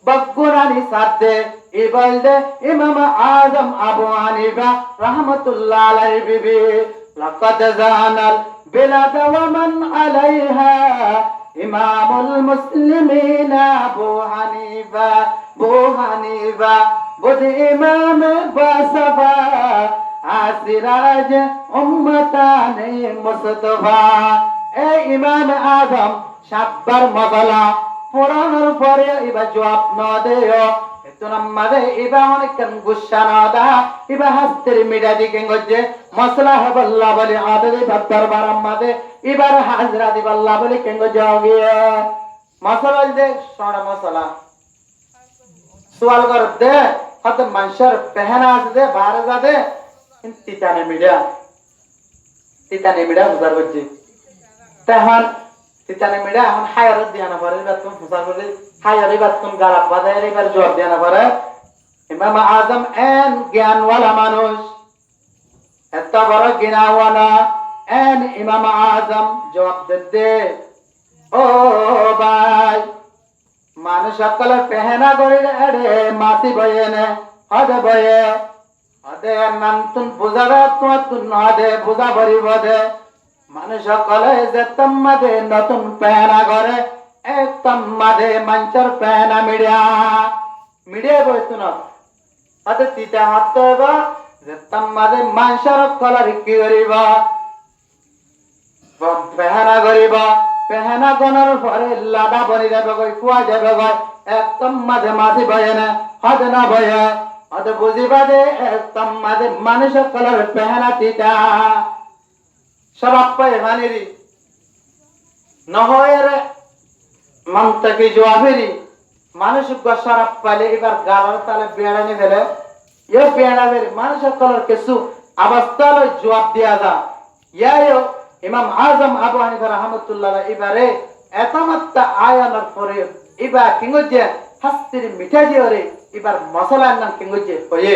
Speaker 1: বগুরানি সাথে ইবালদে ইমাম আজম আবু হানিফা রাহমাতুল্লাহ আলাইহি বিবি লাকাদ জানাল বিলাদ ওয়া মান আলাইহা ইমামুল মুসলিমিন আবু হানিফা বুধ ইমাম বাসাফা আসিরাজ উম্মতানে মুস্তফা এই ইমাম আজম সাতবার মগলা পুরানোর পরে ইবা জবাব না দেয় এত নাম্বারে ইবা অনেকক্ষণ গুসা না দা ইবা হাস্তের মিডা দিকে গজে মসলা হবল্লা বলে আদরে বাদ্দার বারাম্মাদে ইবার হাজরা দিবাল্লা বলে কেঙ্গ যাওগিয়ে মসলা দে সোনা মসলা সওয়াল কর দে হত মানুষের পেহনা আছে দে বারে যা দে তিতানে মিডা বুঝার করছি তখন তিতানে মিডা এখন হায়ারত দিয়া না পারে বাতুম ফুসার করে হায়ারি বাতুম গালাপ বাজায় এবার জবাব দিয়া না পারে ইমাম আজম এন জ্ঞানওয়ালা মানুষ এত বড় জ্ঞানওয়ালা এন ইমাম আজম জবাব দে ও ভাই মানুষ সকলে পেহনা করে রে মাসি বয়ে নে হদে বয়ে হদে নাম তুন বুঝাবে তুন হদে বুঝা ভরিব দে মানুষ সকলে যে তম্মাদে নতুন পেহনা করে এক তম্মাদে মঞ্চর পেহনা মিডিয়া বইতু না হদে তিতা হাত হইবা যে তম্মাদে মঞ্চর কলার কি করিব পেহনা করিব পেহনা গনার পরে লাডা বনি যাবে গই কুয়া যাবে গই একদম মাঝে মাঝে বয়ে না হদে না বয়ে হদে বুঝিবা দে একদম মাঝে মানুষ কলার পেহনা তিতা শরাব পায় ভানিরি নহয়ের মন্তকে জবাবেরি মানুষ শরাব পাইলে এবার গালার তালে বেড়ানি ফেলে এ বেড়া ফেলে মানুষ কলার কিছু অবস্থা জবাব দিয়া যা ইয়াও ইমাম আজম আবু হানিফা রাহমাতুল্লাহ এবারে এতমাত্তা আয়ানার পরে এবার কিংগজে হাস্তির মিঠা দিওরে এবার মশলার নাম কিংগজে হয়ে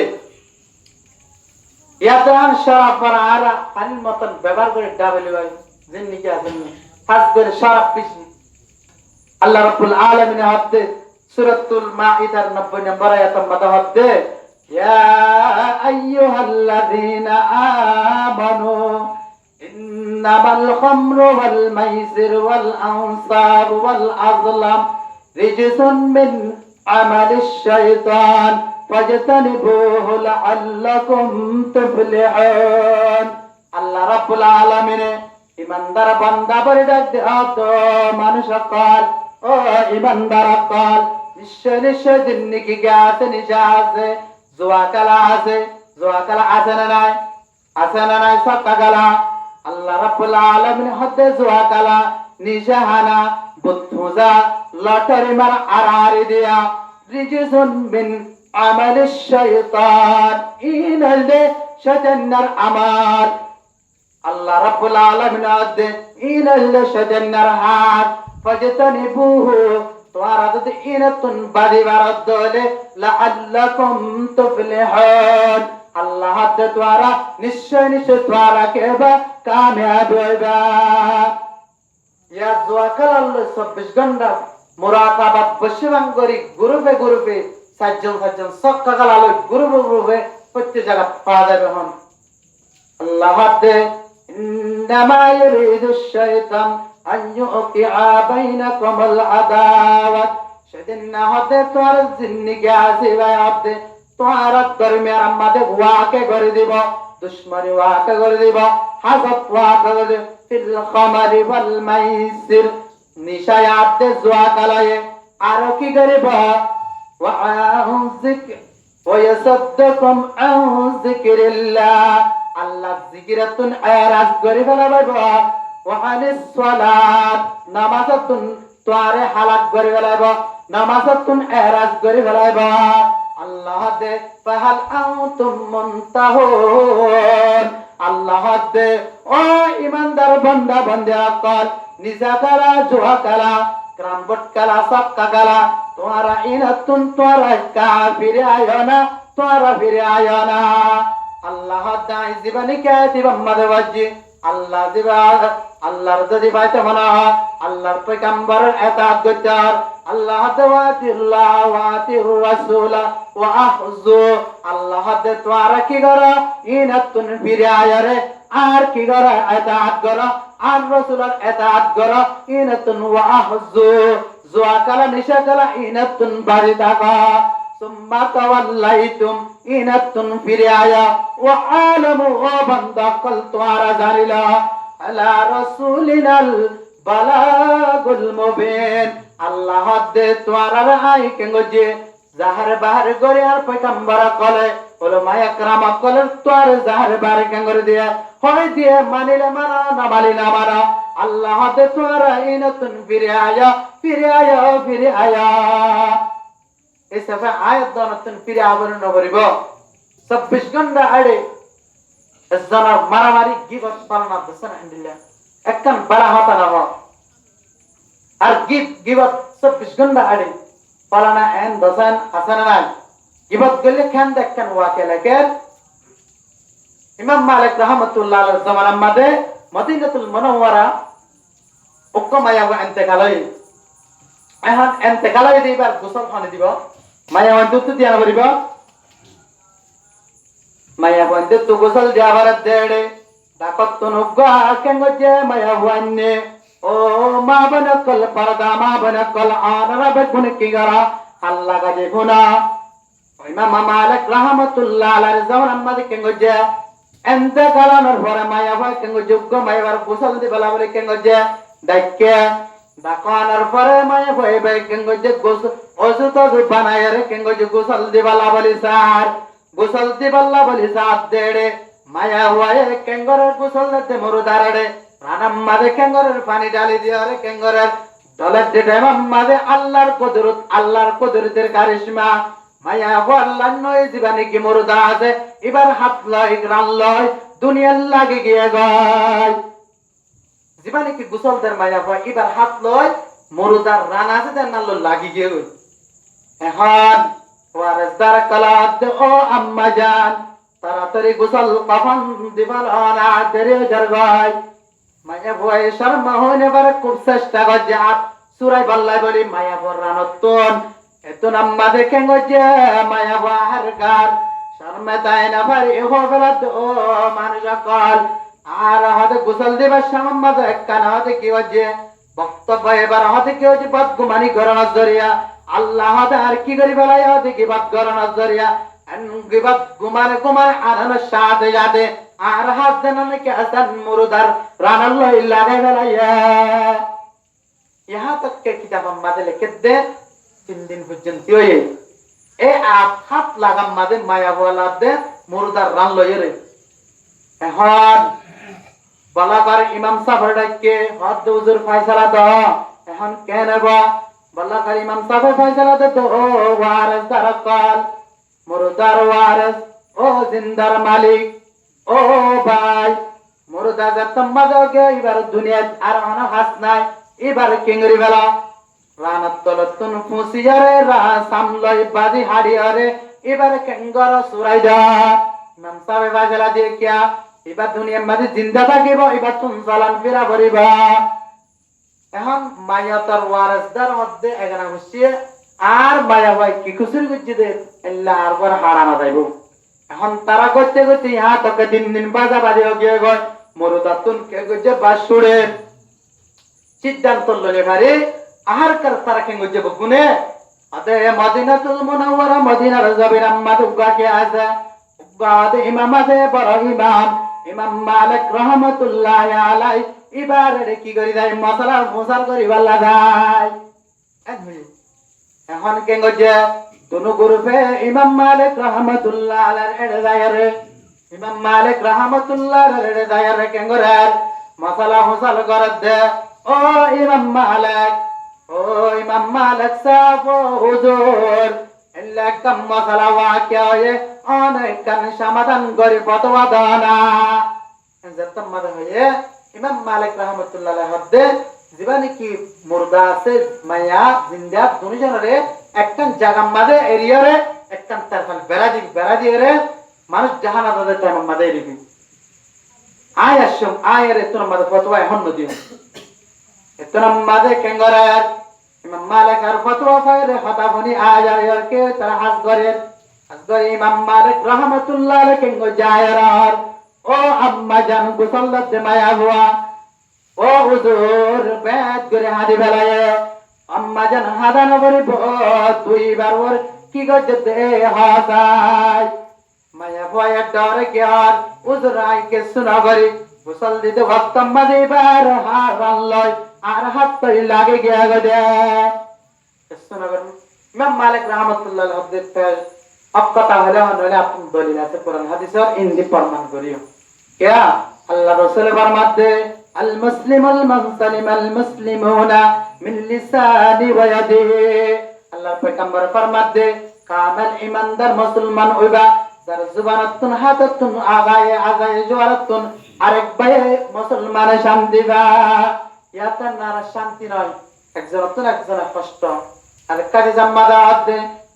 Speaker 1: ইয়াদান শরাব পারা আরা পানির মতন ব্যবহার করে ডাবলি ভাই জিন্নিকে আছেন খাস করে শরাব বেশি আল্লাহ রাব্বুল আলামিনের হাতে সূরাতুল মাইদার 90 নম্বর আয়াতের মধ্যে হচ্ছে ইয়া আইয়ুহাল্লাযীনা আমানু ইন্নামাল খামরু ওয়াল মাইসির ওয়াল আনসাব ওয়াল আযলাম রিজসুন মিন আমালিশ শাইতান ফাজতানিবুহু লাআল্লাকুম তুফলিহুন আল্লাহ রাব্বুল আলামিন ইমানদার বান্দা বলে ডাক দাও মানুষ সকল ও ইমানদার সকল নিশ্চয় জিন্দেগি গাতে নিশা আছে জুয়া খেলা আছে না নাই সত্তা খেলা আল্লাহ রাব্বুল আলামিন হতে জুয়া খেলা নিশাহানা বুদ্ধুজা লটারি মার আরারি দিয়া রিজসুন মিন আমালিশ শাইতান ইনালে শয়তানের আমাল আল্লাহ রাব্বুল আলামিন আদে ইনালে শয়তানের হাত ফাজতানিবুহু তোরা যদি ইনাতুন বাদিবার দলে লাআল্লাকুম তুফলিহুন আল্লাহ হাতে তোরা নিশ্চয় তোরা কেবা কামিয়াব হইবা ইয়া জুয়া খেলালে 24 ঘন্টা মুরাকাবাত বসবান করি গ্রুপে সাতজন সক্কা খেলালে গ্রুপে প্রত্যেক জায়গা পাওয়া যাবে হন আল্লাহ হাতে ইন্নামা ইউরিদুশ শাইতান আন ইউকিআ বাইনাকুমুল আদাওয়াত সেদিন না হতে তোর জিন্দেগি আসিবে আপনি তোর দরমিয়ান আমাদের ওয়াকে করে দিব দুশমনি ওয়াকে করে দিব হাসদ ওয়াকে করে দিব ফিল খামারি ওয়াল মাইসির নিশায়াতে জুয়া কালায়ে আর কি করিব ওয়া আনজিক ওয়া ইয়াসাদদাকুম আন যিকরিল্লাহ আল্লাহ যিকিরাতুন আরাজ করে ফেলাইব ওয়া আনিস সালাত নামাজাতুন তোরে হালাত করে ফেলাইব নামাজাতুন আরাজ করে ফেলাইব আল্লাহ দে ফাহাল আনতুম মুনতাহুন আল্লাহ দে ও ইমানদার বান্দা বান্দা কল নিজা কালা জুয়া কালা ক্রামবট কালা সক্কা কালা তোরা ইনাতুন তোরা কাফিরে আয় না তোরা ফিরে আয় না আল্লাহ দাই জীবনে কে দিবা মাদে বাজি আল্লাহ দিবা আল্লাহর যদি বাইতে মনা আল্লাহর পয়গম্বরের ইতাআত করতার আল্লাহ দাওয়াতিল্লাহ ওয়াতির রাসূল ওয়া আহজু আল্লাহ দে তোরা কি গরা ইনাতুন ফিরে আয় রে আর কি গরা ইতাআত গরা আর রাসূলের ইতাআত গরা ইনাতুন ওয়া আহজু জোয়া কালা নিশা কালা ইনাতুন বাড়ি থাকা সুম্মা তাওয়াল্লাইতুম ইনাতুন ফিরে আয়া ওয়া আলামু বান্দা কল তোরা জানিলা আলা রাসূলিনাল বালাগুল মুবিন আল্লাহ দে তোরা আই কেঙ্গজে জাহার বাহার করে আর পয়গম্বর কলে উলামা একরাম কলে তোর জাহার বাহার কেঙ্গরে দিয়া হয় দিয়ে মানিলে মানা না মানিলে মানা আল্লাহ দে তোরা ইনাতুন ফিরে আয়া ফিরে আয়া ফিরে আয়া এসবে আয়াত দনতুন ফিরে আবরণ করিব 26 ঘন্টা আড়ে জানা মারামারি গিবত পালনা দসন আলহামদুলিল্লাহ একখান বড় হতা না আর গিবত 26 ঘন্টা আড়ে পালনা এন দসন হাসান নাই গিবত গলে খান দেখেন ওয়াকে লেখেন ইমাম মালিক রাহমাতুল্লাহ আলাইহি জামানার মধ্যে মদিনাতুল মুনাওয়ারা উকমায়া ওয়া ইন্তেকালাই এখন ইন্তেকালাই দিবার গোসল খানে দিব মায়া ওয়ান্তুত দিয়া করিব মায়া ওয়ান্তুত গোসল দিয়াবার দেড়ে দাকত নুগা কেঙ্গজে মায়া ওয়ান্নে ও মা বনকল পরদা মা বনকল আনরা বেগুন কিগরা আল্লাহ গাজে গুনা ইমাম মালিক রাহমাতুল্লাহ আলাইহি জামানার মধ্যে কেঙ্গজে ইন্তেকালানোর পরে মায়া ওয়া কেঙ্গজে মায়াবার গোসল দিবালা বলে কেঙ্গজে ডাক্কে দাকানার পরে মায়া ভয় ভাই কেঙ্গজে গোসল অজুত বানায় রে কেঙ্গজে গোসল দিবালা বলি স্যার গোসল দিবালা বলি সাত দেড়ে মায়া হয়ে কেঙ্গরের গোসল দিতে মরুদারে রানাম মাদে কেঙ্গরের পানি ডালি দিয়ে রে কেঙ্গরের দলের দেটে মাদে আল্লাহর কুদরতের কারিশমা মায়া আল্লাহ নয় জীবনে কি মরুদা আছে এবার হাত লয় রান লয় দুনিয়ার লাগে গিয়ে গয় জীবনে কি গোসলদের মায়া হয় এবার হাত লয় মরুদার রান আছে তার নাল লাগি গিয়ে এখন ওয়ারসদার কালাত ও আম্মা জান তাড়াতাড়ি গোসল কফন দিবার না দেরি জরগায় মায়া ভয় শর্ম হইনে বার খুব চেষ্টা করছে আত সুরাই বল্লাই বলি মায়া ভর রানতন এত নাম্মা দেখে গজে মায়া বাহার গার শর্মে তাই না পারি হবরাত ও মানুষ কল আর হাতে গোসল দিবার সামম্মা একখানা হাতে কি হচ্ছে বক্তব্য এবার হাতে কি হচ্ছে বদগুমানি করানোর জরিয়া আল্লাহ আর কি করি বলাই হাতে কি বদ করানোর জরিয়া গিবত গুমানে গুমানে আনানোর সাথে যাতে আর হাত দেন কে আসান মুরুদার রানাল্লাহ লাগাই বেলাইয়া यहाँ तक के किताब मादे लिखे दे 3 दिन পর্যন্ত হয়ে এ আপ হাত লাগাম মাদে মায়া বলা দে মুরুদার রান লয়ে রে এখন বলাবার ইমাম সাহেব ডাকে হদ হুজুর ফয়সালা দাও এখন কেন বা বলাবার ইমাম সাহেব ফয়সালা দে তো ও ওয়ারিস দারকাল মুরুদার ওয়ারিস ও জিন্দার মালিক ও ভাই মুরুদা যতম মাদকে এবার দুনিয়া আর অনা হাস নাই এবার কিংরি বেলা রানাত তলতুন ফুসিয়ারে রা সামলই বাদি হাড়িয়ারে এবার কেঙ্গর সুরাইদা ইমাম সাহেব ফয়সালা দিয়ে কিয়া এবার দুনিয়ার মাঝে জিন্দা থাকিব এবার তুমি চালান ফিরা করিবা এখন মায়াতার ওয়ারিসদার মধ্যে এখানে বসিয়ে আর মায়া ভাই কি খুশির করছে দে আল্লাহ আর পর হারানো যাইব এখন তারা করতে করতে ইহা তোকে 3 দিন বাজা বাজে গিয়ে গয় মরুদাতুন কে গজে বাসুড়ে সিদ্ধান্ত ললে ঘরে আহার কর তারা কে গজে বগুনে আদে মদিনাতুল মুনাওয়ারা মদিনার যাবেন আম্মা দুগা কে আসা উগাদে ইমাম আদে বড় ইমাম মালিক রহমাতুল্লাহ আলাইহি এবারে কি করি যায় মশলা মোসাল করি বাল্লা যায় এখন কে গজে দুনো গ্রুপে ইমাম মালিক রহমাতুল্লাহ আলাইহি এড়ে যায় রে ইমাম মালিক রহমাতুল্লাহ আলাইহি যায় রে কে গরে মশলা মোসাল করে দে ও ইমাম মালিক সাহেব হুজুর এল্লা কাম মশলা ওয়াকিয়া হয়ে অনেক কান সমাধান করে ফতোয়া দানা যতম মাদ হয়ে ইমাম মালিক রহমাতুল্লাহ আলাইহি হদ্দে জীবনে কি মুর্দা আছে মায়া জিন্দা দুনিজনরে একখান জায়গা মাঝে এরিয়ারে একখান তারফান বেড়া দিয়ে রে মানুষ জাহানা তাদের টাইম মাঝে এরিবি আয় আসম আয় রে তোর মাঝে ফতোয়া এখন নদী তোর মাঝে কেঙ্গরার ইমাম মালিক আর ফতোয়া ফাইরে হতাফনি আয় আর কে তারা আসগরে ইমাম মালিক রাহমাতুল্লাহ আলাইহি কেঙ্গ জায়রার ও আম্মা জান গুসল্লাতে মায়া হুয়া ও হুজুর বেদ করে হাদি বেলায় আম্মা জান হাদা নগরি দুইবার ওর কি গজতে হাসাই মায়া ভয়ে ডরে গিয়ার হুজুর আইকে সুনগরি গুসল দিতে ওয়াক্ত মাদিবার হারান লয় আর হাত তরি লাগে গিয়া গদে সুনগর ইমাম মালিক রাহমাতুল্লাহ আলাইহি অকতা হলে হলে আপন দলিল আছে কোরআন হাদিসের ইন্দি প্রমাণ করিও क्या अल्लाह रसूल फरमाते अल मुस्लिम अल मुस्लिम अल मुस्लिमूना मिन लिसानी व यदिही अल्लाह पैगंबर फरमाते कामल ईमानदार मुसलमान होइबा যার জবানতুন হাততুন আগায়ে জওয়ারতুন আরেক ভাই মুসলমান শান্তি বা ইয়াতা নার শান্তি নয় একজন কষ্ট আর কাজে জাম্মাদাত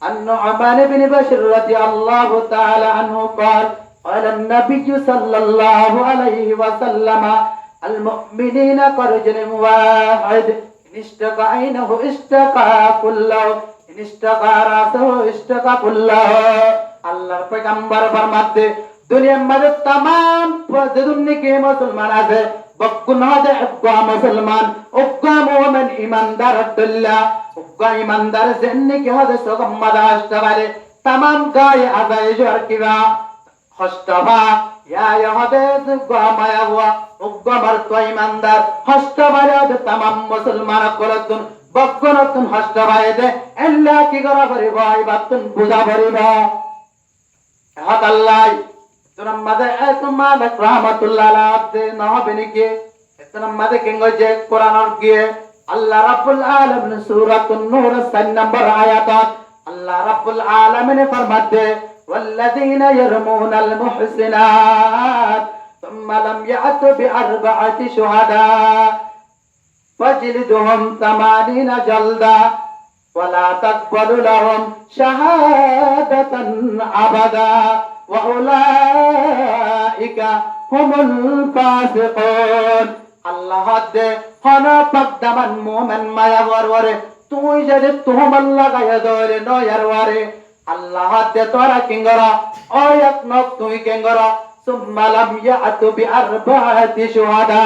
Speaker 1: النعمان بن بشير رضي الله تعالى عنه قال قال النبي صلى الله عليه وسلم المؤمنين كرجل واحد إن اشتكى عينه اشتكى كله إن اشتكى رأسه اشتكى كله আল্লাহর পয়গম্বর ফরমাতে দুনিয়ার মধ্যে तमाम দুনিয়া কে মুসলমান আছে বকুন হদে একগা মুসলমান একগা মুমিন ইমানদার আল্লাহ একগা ইমানদার জেনে কে হদে সগম্মাদা আশতাবালে तमाम গায়ে আদায় জোর কিবা হস্তবা ইয়া ইহদে একগা মায়া হুয়া একগা মারতো ইমানদার হস্তবালে तमाम মুসলমান করতুন বকুনতুন হস্তবায়ে দে আল্লাহ কি করা পারে ভাই বাতুন বুঝা পারিবা হাত আল্লাহ তোর মাদে এত মালিক রাহমাতুল্লাহ আলাইহি নহবেনি কে তোর মাদে কেঙ্গো যে কোরআনের গিয়ে আল্লাহ রাব্বুল আলামিন সূরাতুন নূর 7 নম্বর আয়াত আল্লাহ রাব্বুল আলামিন ফরমাতে والذين يرمون المحسنات ثم لم يأتوا بأربعة شهداء فاجلدهم 80 جلدة ولا تقبل لهم شهادة أبدا وأولئك هم الفاسقون الله দে হন পদ্দামান মুমিন মায়া ওরে তুই যদি তুহমান লাগায়া দরে নয়ার ওরে আল্লাহ দে তোরা কিংগরা ওয়াক নক তুই কিংগরা সুম্মা লাম ইয়াতু বিআরবাতি শুহাদা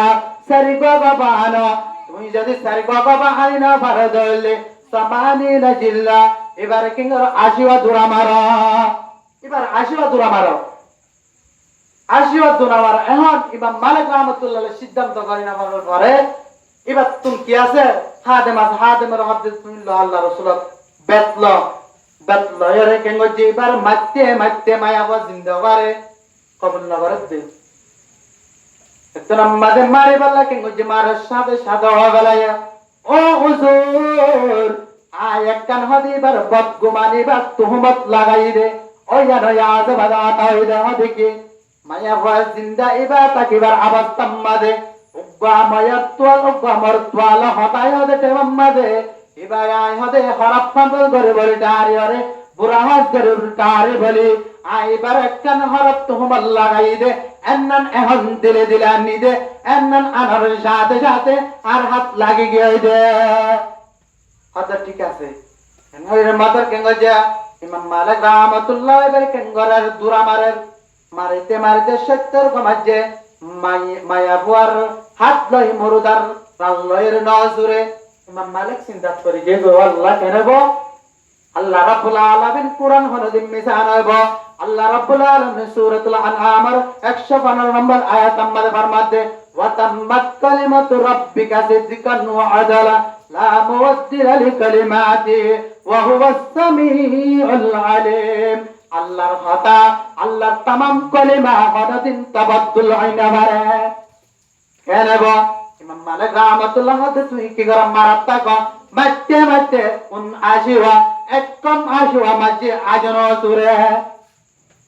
Speaker 1: সারিগা বাবানা তুই যদি সারিগা বাবা আইনা ফারদলে সামানিনা জিল্লা এবার কিংগরা আশিওয়া দুরা মারা এবার আশিওয়া দুরা মারা এখন ইমাম মালিক রাহমাতুল্লাহ আলাইহি সিদ্ধান্ত করেন আমার পরে এবার তুমি কি আছে হাদেমের হাতে তুমি আল্লাহ রাসূল বেতল এর কেঙ্গো যে এবার মারতে মায়াবা জিন্দাবারে কবুল না করে দে একদম মাঝে মারে বললা কেঙ্গো যে মারার সাথে সাদা হয়ে গেলায়া ও হুজুর আয় একখান হদিবার বদগুমানি বা তুহমত লাগাই দে ওই জানো আজ বাদা তাই দে হদিকে মায়া ভয় জিন্দা এবার তাকিবার আবাস্তাম মাদে উগ্গা মায়ার তোয়াল উগ্গা মর তোয়াল হতায় হদে টেমাম মাদে এবার আয় হদে হরাপ ফাঁদল করে বলি ডারি হরে বুড়া হাত করে ডারি বলি আইবার একখান হরপ তুহমত লাগাই দে এন্নান এখন দিলে আনি দে এন্নান আনার সাথে আর হাত লাগি গিয়ে দে আচ্ছা ঠিক আছে এর মাদার কেঙ্গো যা ইমাম মালিক রাহমাতুল্লাহ এবার কেঙ্গরার দুরা মারিতে 70 কমাজে মায়া বুয়ার হাত লই মরুদার রাল্লয়ের নজরে ইমাম মালিক চিন্তা করি যে গো আল্লাহ কেনব আল্লাহ রাব্বুল আলামিন কোরআন হনদিন মিসান হইব আল্লাহ রাব্বুল আলামিন সূরাতুল আনআম 115 নম্বর আয়াত আমাদের ফরমাতে ওয়া তাম্মাত কালিমাতু রাব্বিকা সিদকান ওয়া আদালা লা মুওয়াদ্দিলা লিকালিমাতি ওয়া হুয়াস সামিউল আলিম আল্লাহর কথা আল্লাহর तमाम কলিমা হনদিন তাবাদ্দুল আইনা বারে কেনব ইমাম মালিক রাহমাতুল্লাহ হাতে তুই কি গরম মারাত্তা ক মাতে উন আশিওয়া একদম আশিওয়া মাঝে আজনো সুরে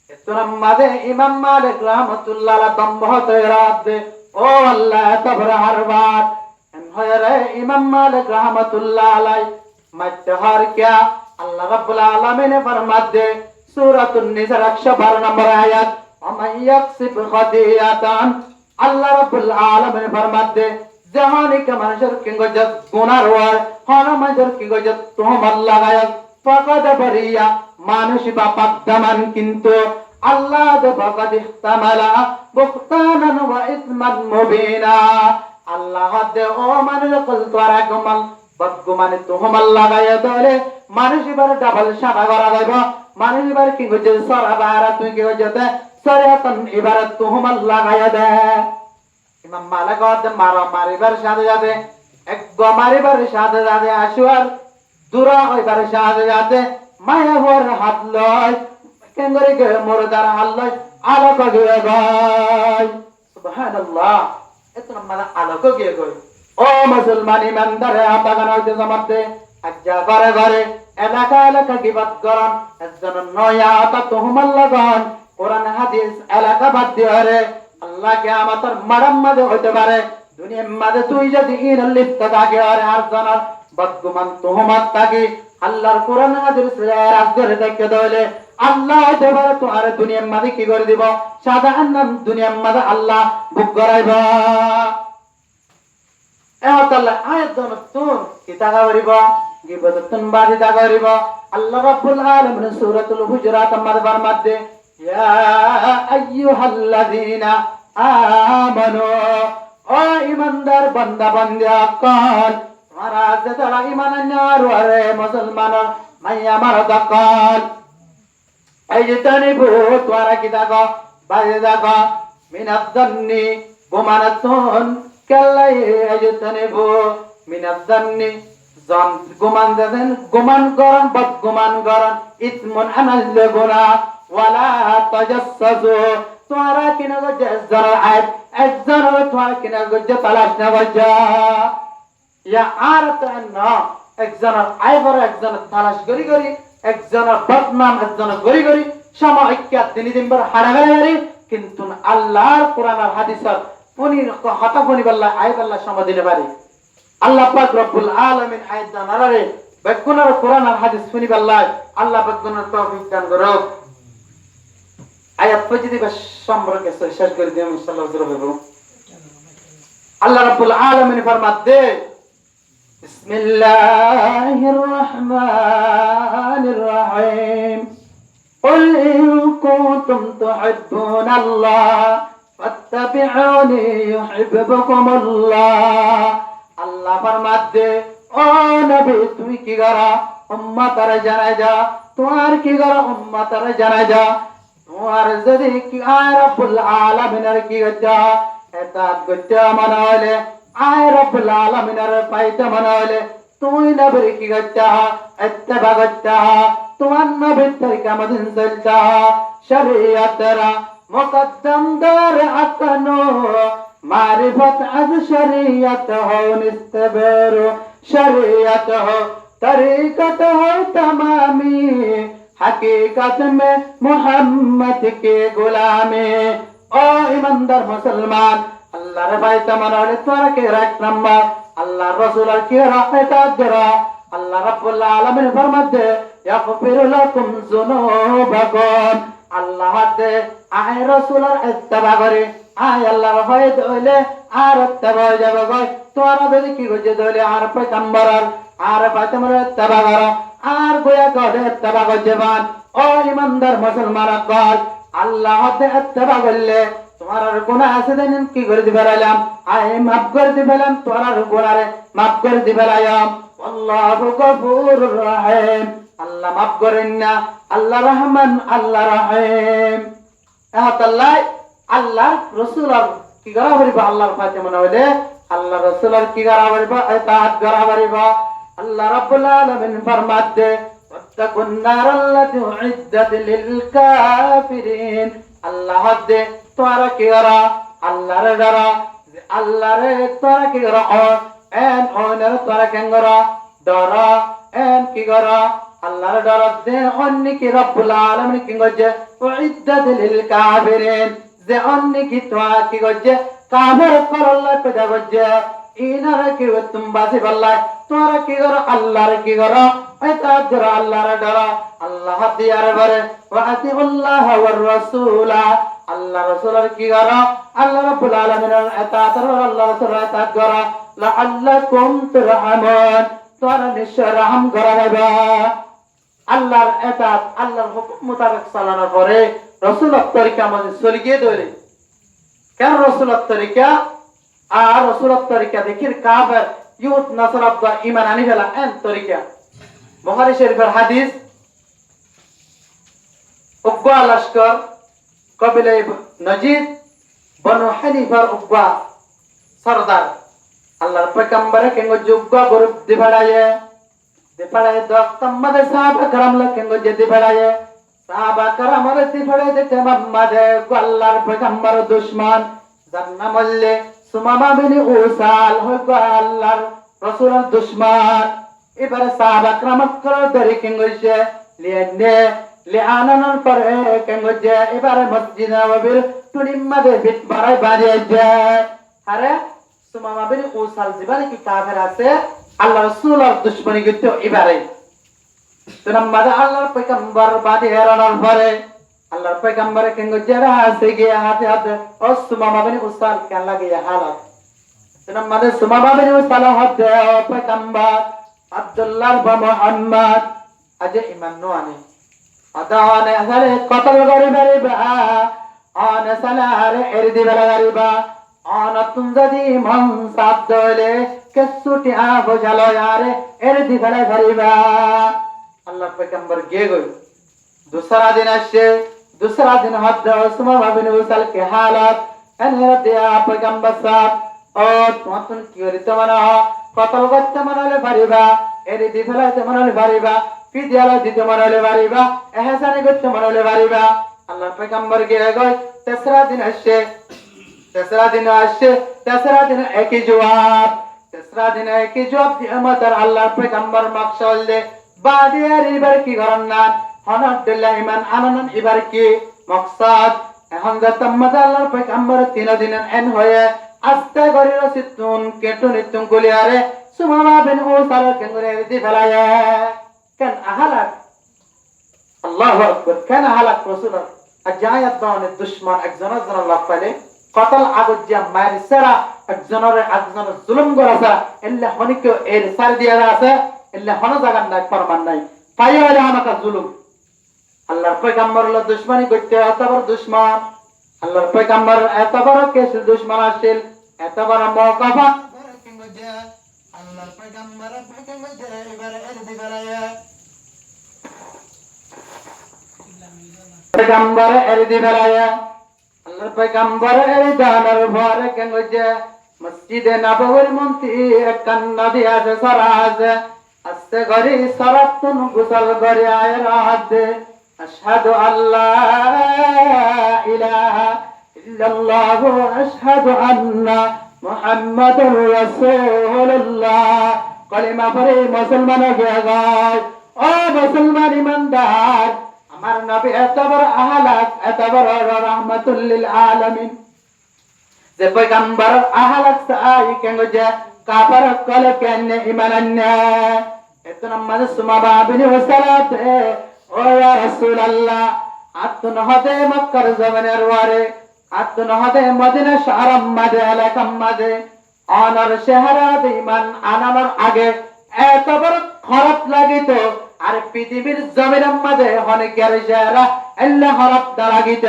Speaker 1: এতরাম মাদে ইমাম মালিক রাহমাতুল্লাহ আলাইহি দম্ভ তৈরাতে ও আল্লাহ তবরা হারবাত এন হয়রে ইমাম মালিক রাহমাতুল্লাহ আলাইহি মাতে হার কিয়া আল্লাহ রাব্বুল আলামিন ফরমাতে সূরাতুন নিসার 112 নম্বর আয়াত ওমান ইয়াকসিব খাদিয়াতান আল্লাহ রাব্বুল আলামিন ফরমাতে জাহানি কে মানুষের কি গজত গুনার হয় হনা মানুষের কি গজত তোহমত লাগায় ফাকাদ বারিয়া মানুষ বা পাকদামান কিন্তু আল্লাহ দে ফাকাদ ইহতামালা বুহতানান ওয়া ইসমান মুবিনা আল্লাহ দে ও মানুষ কল তোরা গমাল বদগুমানে তোহমত লাগায় দলে মানুষ এবার ডাবল সাদা করা যাইব মানুষ এবার কি গজত সরা বারা তুই কি গজত সরিয়াতন এবারে তোহমত লাগায় দে ইমাম মালিক ওয়াদ মারিবার সাথে সাথে এক মারিবার সাথে সাথে আশুয়ার দূরা হইবার সাথে সাথে মায়া হওয়ার হাত লয় কেঙ্গরি গে মুরদার হাত লয় আলোক গিয়ে গয় সুবহানাল্লাহ এত মানে আলোক গিয়ে গয় ও মুসলমান ইমানদারে আবাগান হইতে সমাপ্তে আজ্জা ঘরে ঘরে এলাকা এলাকা গিবাত করন একজন নয়া তা তোহমাল লাগান কোরআন হাদিস এলাকা বাদ দিয়ে আল্লাহ কিয়ামতের মারাম্মাদে হইতে পারে দুনিয়ার মাঝে তুই যদি ইন লিপ্ত থাকে আর জানার বদগুমান তোহমত থাকে আল্লাহর কোরআন হাদিস রাজ ধরে দেখতে দলে আল্লাহ দেবারে তো আর দুনিয়ার মাঝে কি করে দিব সাধারণ দুনিয়ার মাঝে আল্লাহ বুক করাইবা এহতাল্লাহ আয়াত দন তুন কি টাকা করিব গিবত তুন বাদি টাকা করিব আল্লাহ রাব্বুল আলামিন সূরাতুল হুজুরাত মাদবার মধ্যে ইয়া আইয়ুহাল্লাযীনা আমানু ও ইমানদার বান্দা বান্দা কাল তোমারা যারা ঈমান আনার ওরে মুসলমান মাইয়া মারদা কাল এই যে তানিবু তোরা কি দাগো বাজে দাগো মিনাজ্জান্নি গুমানাতুন কাল্লাই এই যে তানিবু মিনাজ্জান্নি জন গুমান দেন গুমান করন বদ গুমান করন ইসমুন আনাল গুনাহ ওয়ালা তাজাসসু তোরা কিনা গজে যারা আইব একজন তোরা কিনা গজে তালাশ না গজা ইয়া আরত না একজন আইবর একজন তালাশ করি করি একজন বদনাম একজন গরি গরি সাময়িকা দিন দিনবার হারাগারি কিন্তু আল্লাহর কোরআন আর হাদিসের পনির হতা পনি বল্লা আইব আল্লাহ সমাদিনে পারে আল্লাহ পাক রব্বুল আলামিন আয়াত জানারে বেগুনার কোরআন আর হাদিস শুনি বল্লা আল্লাহ বেগুনার তৌফিক দান করো আয়াত পজিদি বা সম্পর্কে শেষ করে দিও ইনশাআল্লাহ জরুর আল্লাহ রাব্বুল আলামিন ফরমাতে বিসমিল্লাহির রহমানির রহিম قل إن كنتم تحبون الله فاتبعوني يحببكم الله আল্লাহ ফরমাতে ও নবী তুমি কি করা উম্মতরে জানাই যা তোমার কি করা উম্মতরে জানাই যা তোমার যদি কি আয় রব্বুল আলামিনের কি গজ্জা এটা গজ্জা মনে হলে আয় রব্বুল আলামিনের পাইতে মনে হলে তুই নবীর কি গজ্জা ইত্তেবা গজ্জা তোমার নবীর তরিকা মদিন চলতা শরীয়তরা মুকদ্দম দার আকনো মারিফত আজ শরীয়ত হো নিস্তবের শরীয়ত হো তরিকত হো तमामी हकीकत में मोहम्मद के गुलामे ओ ईमानदार मुसलमान अल्लाह रे भाई तमने तोरा के एक नंबर अल्लाह रसूल की रहमत दरा अल्लाह रब्बुल आलमीन फरमाते यगफिर लकुम जुनूबकुम अल्लाह दे आय रसूल इत्तबा करे आय अल्लाह भाई दोले आर इत्तबा जाबे गय तोरा बेली की गजे दोले आर पैगंबर आर फातिमा इत्तबा करो আর গোয়া করে ইত্তেবা করবেন ও ইমানদার মুসলমান আকল আল্লাহতে ইত্তেবা করলে তোমার আর গুনাহ আছে দেন কি করে দিবেলাম আই মাফ করে দিবেলাম তোমার আর গুনাহরে মাফ করে দিবেলাম আল্লাহু গফুরুর রহিম আল্লাহ মাফ করেন না আল্লাহ রহমান আল্লাহ রহিম আল্লাহ আল্লাহর রাসূল কি করা বলিবা আল্লাহর ফাতিমা হইলে আল্লাহ রাসূলের কি করা বলিবা ইতাআত করা বলিবা अल्लाह रब्बुल आलमीन फरमाते वत्तकुन नारल्लती उइद्दत लिलकाफिरिन अल्लाह दे तोरा की करा अल्लाह रे डरा अल्लाह रे तोरा की करा एन ओनर तोरा केंगरा डरा एन की करा अल्लाह रे डरा दे ओन्नी की रब्बुल आलमीन की गजे उइद्दत लिलकाफिरिन दे ओन्नी की तोरा की गजे काफिर करल्ला पेदा गजे इनारे की तुम बासी बल्ला তোমরা কি করো আল্লাহর কি করো ইতাআত করো আল্লাহর ডরো আল্লাহ দিয়ার বারে ওয়া আতিউল্লাহ ওয়ার রাসূলা আল্লাহ রাসূলের কি করো আল্লাহ রাব্বুল আলামিনের ইতাআত করো আল্লাহ রাসূলের ইতাআত করো লাআল্লাকুম তুরহামুন তোমরা নিশ্চয় রহম করা হবে আল্লাহর ইতাআত আল্লাহর হুকুম মোতাবেক চালানোর পরে রাসূলের তরিকা আমাদের চলে গিয়ে ধরে কেন রাসূলের তরিকা আর রাসূলের তরিকা দেখির কাফের ইহুদ নাসারা বা ঈমান আনি ফেলা এন তরিকা বুখারী শরীফের হাদিস উকবা লস্কর কবিলে নজিদ বনু হানিফার উকবা সরদার আল্লাহর পয়গম্বরে কেঙ্গো উকবা গরুব দিবাড়ায়ে দক্তম্মদে সাহাবা کرام লা কেঙ্গো দিবাড়ায়ে সাহাবা کرام রে দিবাড়ায়ে তে মুহাম্মদে আল্লাহর পয়গম্বর দুশমন জান্না মল্লে সুমামা বিন উসাল হইগো আল্লাহর রাসূলের দুশমন এবারে সাহাবা کرام করে ধরে কেঙ্গো যে লিয়েনে লিআনানোর পরে কেঙ্গো যে এবারে মসজিদ নববীর টুনিম্মাদে বিট বাড়াই বাড়িয়ে যায় আরে সুমামা বিন উসাল জিবানি কি কাফের আছে আল্লাহ রাসূলের দুশমনি করতে এবারে টুনিম্মাদে আল্লাহর পয়গম্বর বাদে হেরানোর পরে আল্লাহর পয়গম্বরে কেঙ্গো জেরা আছে গিয়ে হাতে হাতে ও সুমামা বিন উসাল কেন লাগে হালাত টুনিম্মাদে সুমামা বিন উসাল হাতে পয়গম্বর আব্দুল্লাহ বা মুহাম্মদ আজ ঈমান নো আনে আদানে আসলে কতল গরিবের বা আনে সালারে এরদি বেলা গরিবা আন তুম যদি মন সাদ দলে কেসুটি আ বোঝালো यारे এরদি বেলা গরিবা আল্লাহ পয়গম্বর গে গই दूसरा दिन আসে दूसरा दिन হদ উসমান বিন উসাল কে হালাত এনে দিয়া পয়গম্বর সাহেব ও তুম কি করিতে মানা কতল করতে মানলে পারিবা এরদি ফেলাইতে মানলে পারিবা ফিদিয়ালা দিতে মানলে পারিবা এহসানি করতে মানলে পারিবা আল্লাহর পয়গম্বর গে গয় তেসরা দিন আসে তেসরা দিন একই জবাব দিয়ে আমাদের আল্লাহর পয়গম্বর মাকসাল দে বাদিয়ার ইবার কি করেন না হনাদুল্লাহ ইমান আনান ইবার কি মাকসাদ এখন যত আমাদের আল্লাহর পয়গম্বর তিন দিন এন হয়ে আস্তে করে রসিতুন কেটুনিতুন কুলিয়ারে সুমামা বিন উসাল কেঙ্গুরে দি ফেলায় কেন আহালাক আল্লাহু আকবার কেন আহালাক রাসূল আজায়াত দাওনে দুশমন একজন আল্লাহ পালে কতল আগজ্জা মারসারা একজনের একজন জুলুম করাসা এল্লা হনিকে এর সার দিয়া আছে এল্লা হন জায়গা নাই ফরমান নাই পাইয়া হলে আমাকে জুলুম আল্লাহর পয়গম্বর লা দুশমনি করতে এতবার দুশমন আল্লাহর পয়গম্বর এতবার কেস দুশমন আসিল এতবার মওকাফা আল্লাহর পয়গম্বর এবারে এর দিবারায়া পয়গম্বর এর দিবারায়া আল্লাহর পয়গম্বর এর দানার ভরে কেন যে মসজিদে নববীর মন্তি কান্না দিয়া যে সরাজ আস্তে গরি সরাতুন গুসল গরি আয় রাত আশহাদু আল্লাহ ইলাহা ইল্লাল্লাহু আশহাদু আন্না মুহাম্মাদুর রাসূলুল্লাহ কলিমা পড়ে মুসলমান হয়ে গয় ও মুসলমান ইমানদার আমার নবী এত বড় আহলাক এত বড় রাহমাতুল লিল আলামিন যে পয়গম্বর আহলাক সাই কেন যে কাফার কল কেন ঈমান আননা এত নামাজ সুমাবা বিন ওয়াসালাত ও ইয়া রাসূলুল্লাহ আতুন হদে মক্কার জমানের ওয়ারে আতুন হদে মদিনা শহরম মাদে এলাকাম মাদে অনর শহরা ঈমান আনানোর আগে এত বড় খারাপ লাগিত আর পৃথিবীর জমিনের মাঝে অনেকের যারা আল্লাহ খারাপ লাগিত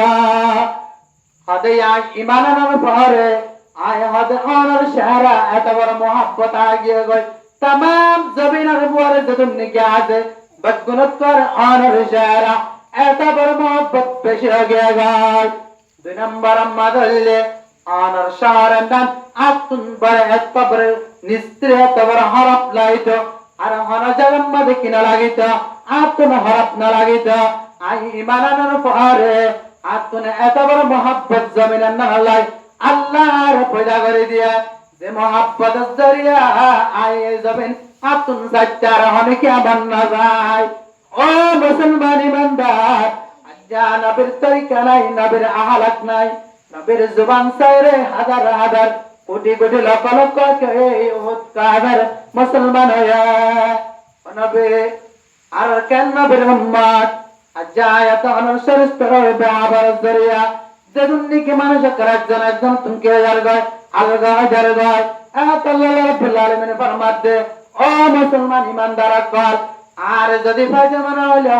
Speaker 1: হদে আজ ঈমান আনার পরে আয় হদে অনর শহরা এত বড় মোহাব্বত আগিয়ে গয় तमाम জমিনের পরে যত নিকে আছে বদগুণতর অনর শহরা এত বড় মোহাব্বত বেশি হয়ে গয় দুই নম্বর মাদলে অনর শহরের নাম আতুন বড় এত বড় নিস্ত্রে এত বড় খারাপ লাগিত আর হন জাগার মধ্যে কিনা লাগিত আতুন হরপ না লাগিত আই ঈমান আনার পরে আতুন এত বড় মোহাব্বত জমিনের না লাই আল্লাহর পয়দা করে দিয়া যে মোহাব্বত জরিয়া আই জমিন আতুন সাচ্চার হনে কি আবার না যায় ও মুসলমান ইমানদার আজ্জা নবীর তরিকা নাই নবীর আহলাক নাই নবীর জুবান সাইরে হাজার হাজার কোটি কোটি লক্ষ লক্ষ এই উহুদ কাফের মুসলমান হয়ে নবী আর কেন নবীর উম্মত আজায়াত অনুসরণ করবে আবার জরিয়া যেদিন কি মানুষ একজন একজন তুমি যার গায় আলগা যার গায় আল্লাহ রাব্বুল আলামিন ফরমাতে ও মুসলমান ইমানদার কল আর যদি ফায়দা মানা হলো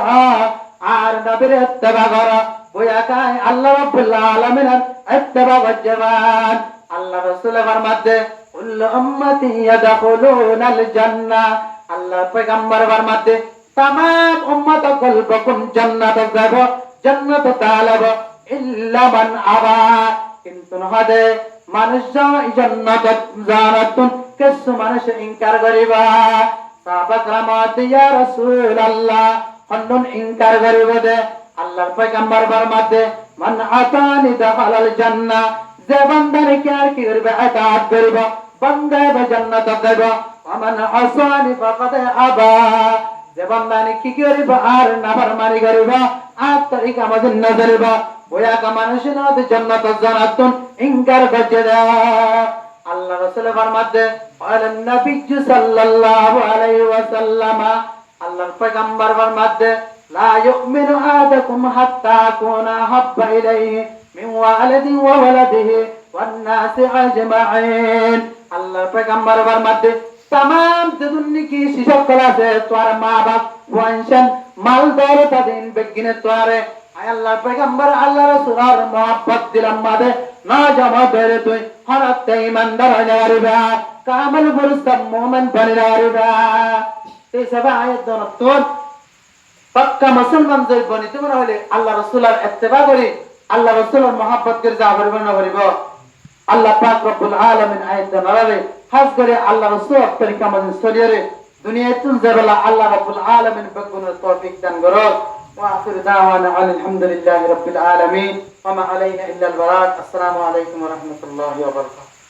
Speaker 1: আর নবীর ইত্তেবা করো ওয়া কায় আল্লাহ রাব্বুল আলামিন ইত্তেবা ওয়াজবান আল্লাহ রাসূল ফরমাতে কুল উম্মতি ইয়াদখুলুনাল জান্নাহ আল্লাহ পয়গম্বর ফরমাতে तमाम उम्मत कल बकुम जन्नत যাব जन्नत তালাব ইল্লা মান আবা কিন্তু নহদে মানুষ জান্নাত জানাতুন কিছু মানুষ ইনকার করিবা সাহাবা کرامات ইয়া রাসূলুল্লাহ হন্নুন ইনকার করিবে দে আল্লাহর পয়গম্বর ফরমাতে মান আতানি দাখালাল জান্নাহ যে বান্দারে কি আর কি করবে আতাত করবে বান্দা জান্নাত যাবে ওমান আসানি ফাকাদ আবা যে বান্দানি কি করিব আর নাফরমানি করিব আর তরিকা আমাদের না ধরিব ওয়া কা মানুষ না জান্নাত জানাতুন ইনকার করছে আল্লাহ রাসূল ফরমাতে আলান নবী সাল্লাল্লাহু আলাইহি ওয়াসাল্লাম আল্লাহর পয়গম্বর ফরমাতে লা ইউমিনু আহাদুকুম হাত্তা কুনা হাব্বা ইলাইহি মিন ওয়ালিদি ওয়া ওয়ালাদিহি ওয়ান নাসি আজমাইন আল্লাহর পয়গম্বর ফরমাতে तमाम दुनिया की शिशु कला से तुम्हारे माँ बाप वंशन माल दौलत दिन बेगिने तुम्हारे अल्लाह पैगंबर अल्लाह रसूल और मोहब्बत दिलम मादे ना जमा बेरे तुई हरत ईमानदार जारिबा कामल बुरस्तम मोमन बने जारिबा ते सब आयत दोनों तो पक्का मुसलमान जो बनी तुम्हारे वाले अल्लाह रसूल और इत्तेबा करी अल्लाह रसूल और मोहब्बत कर जाबर बना करीबो अल्लाह पाक रब्बुल आलमीन आयत नरावे खास करे अल्लाह रसूल तरीका मजन सलियरे दुनिया तुम जबला अल्लाह रब्बुल आलमीन बकुन तौफीक दान करो वा आखिर दावाना अल्हम्दुलिल्लाहि रब्बिल आलमीन व मा अलैना इल्ला अल बलाग अस्सलामु अलैकुम व रहमतुल्लाहि व बरकातहू।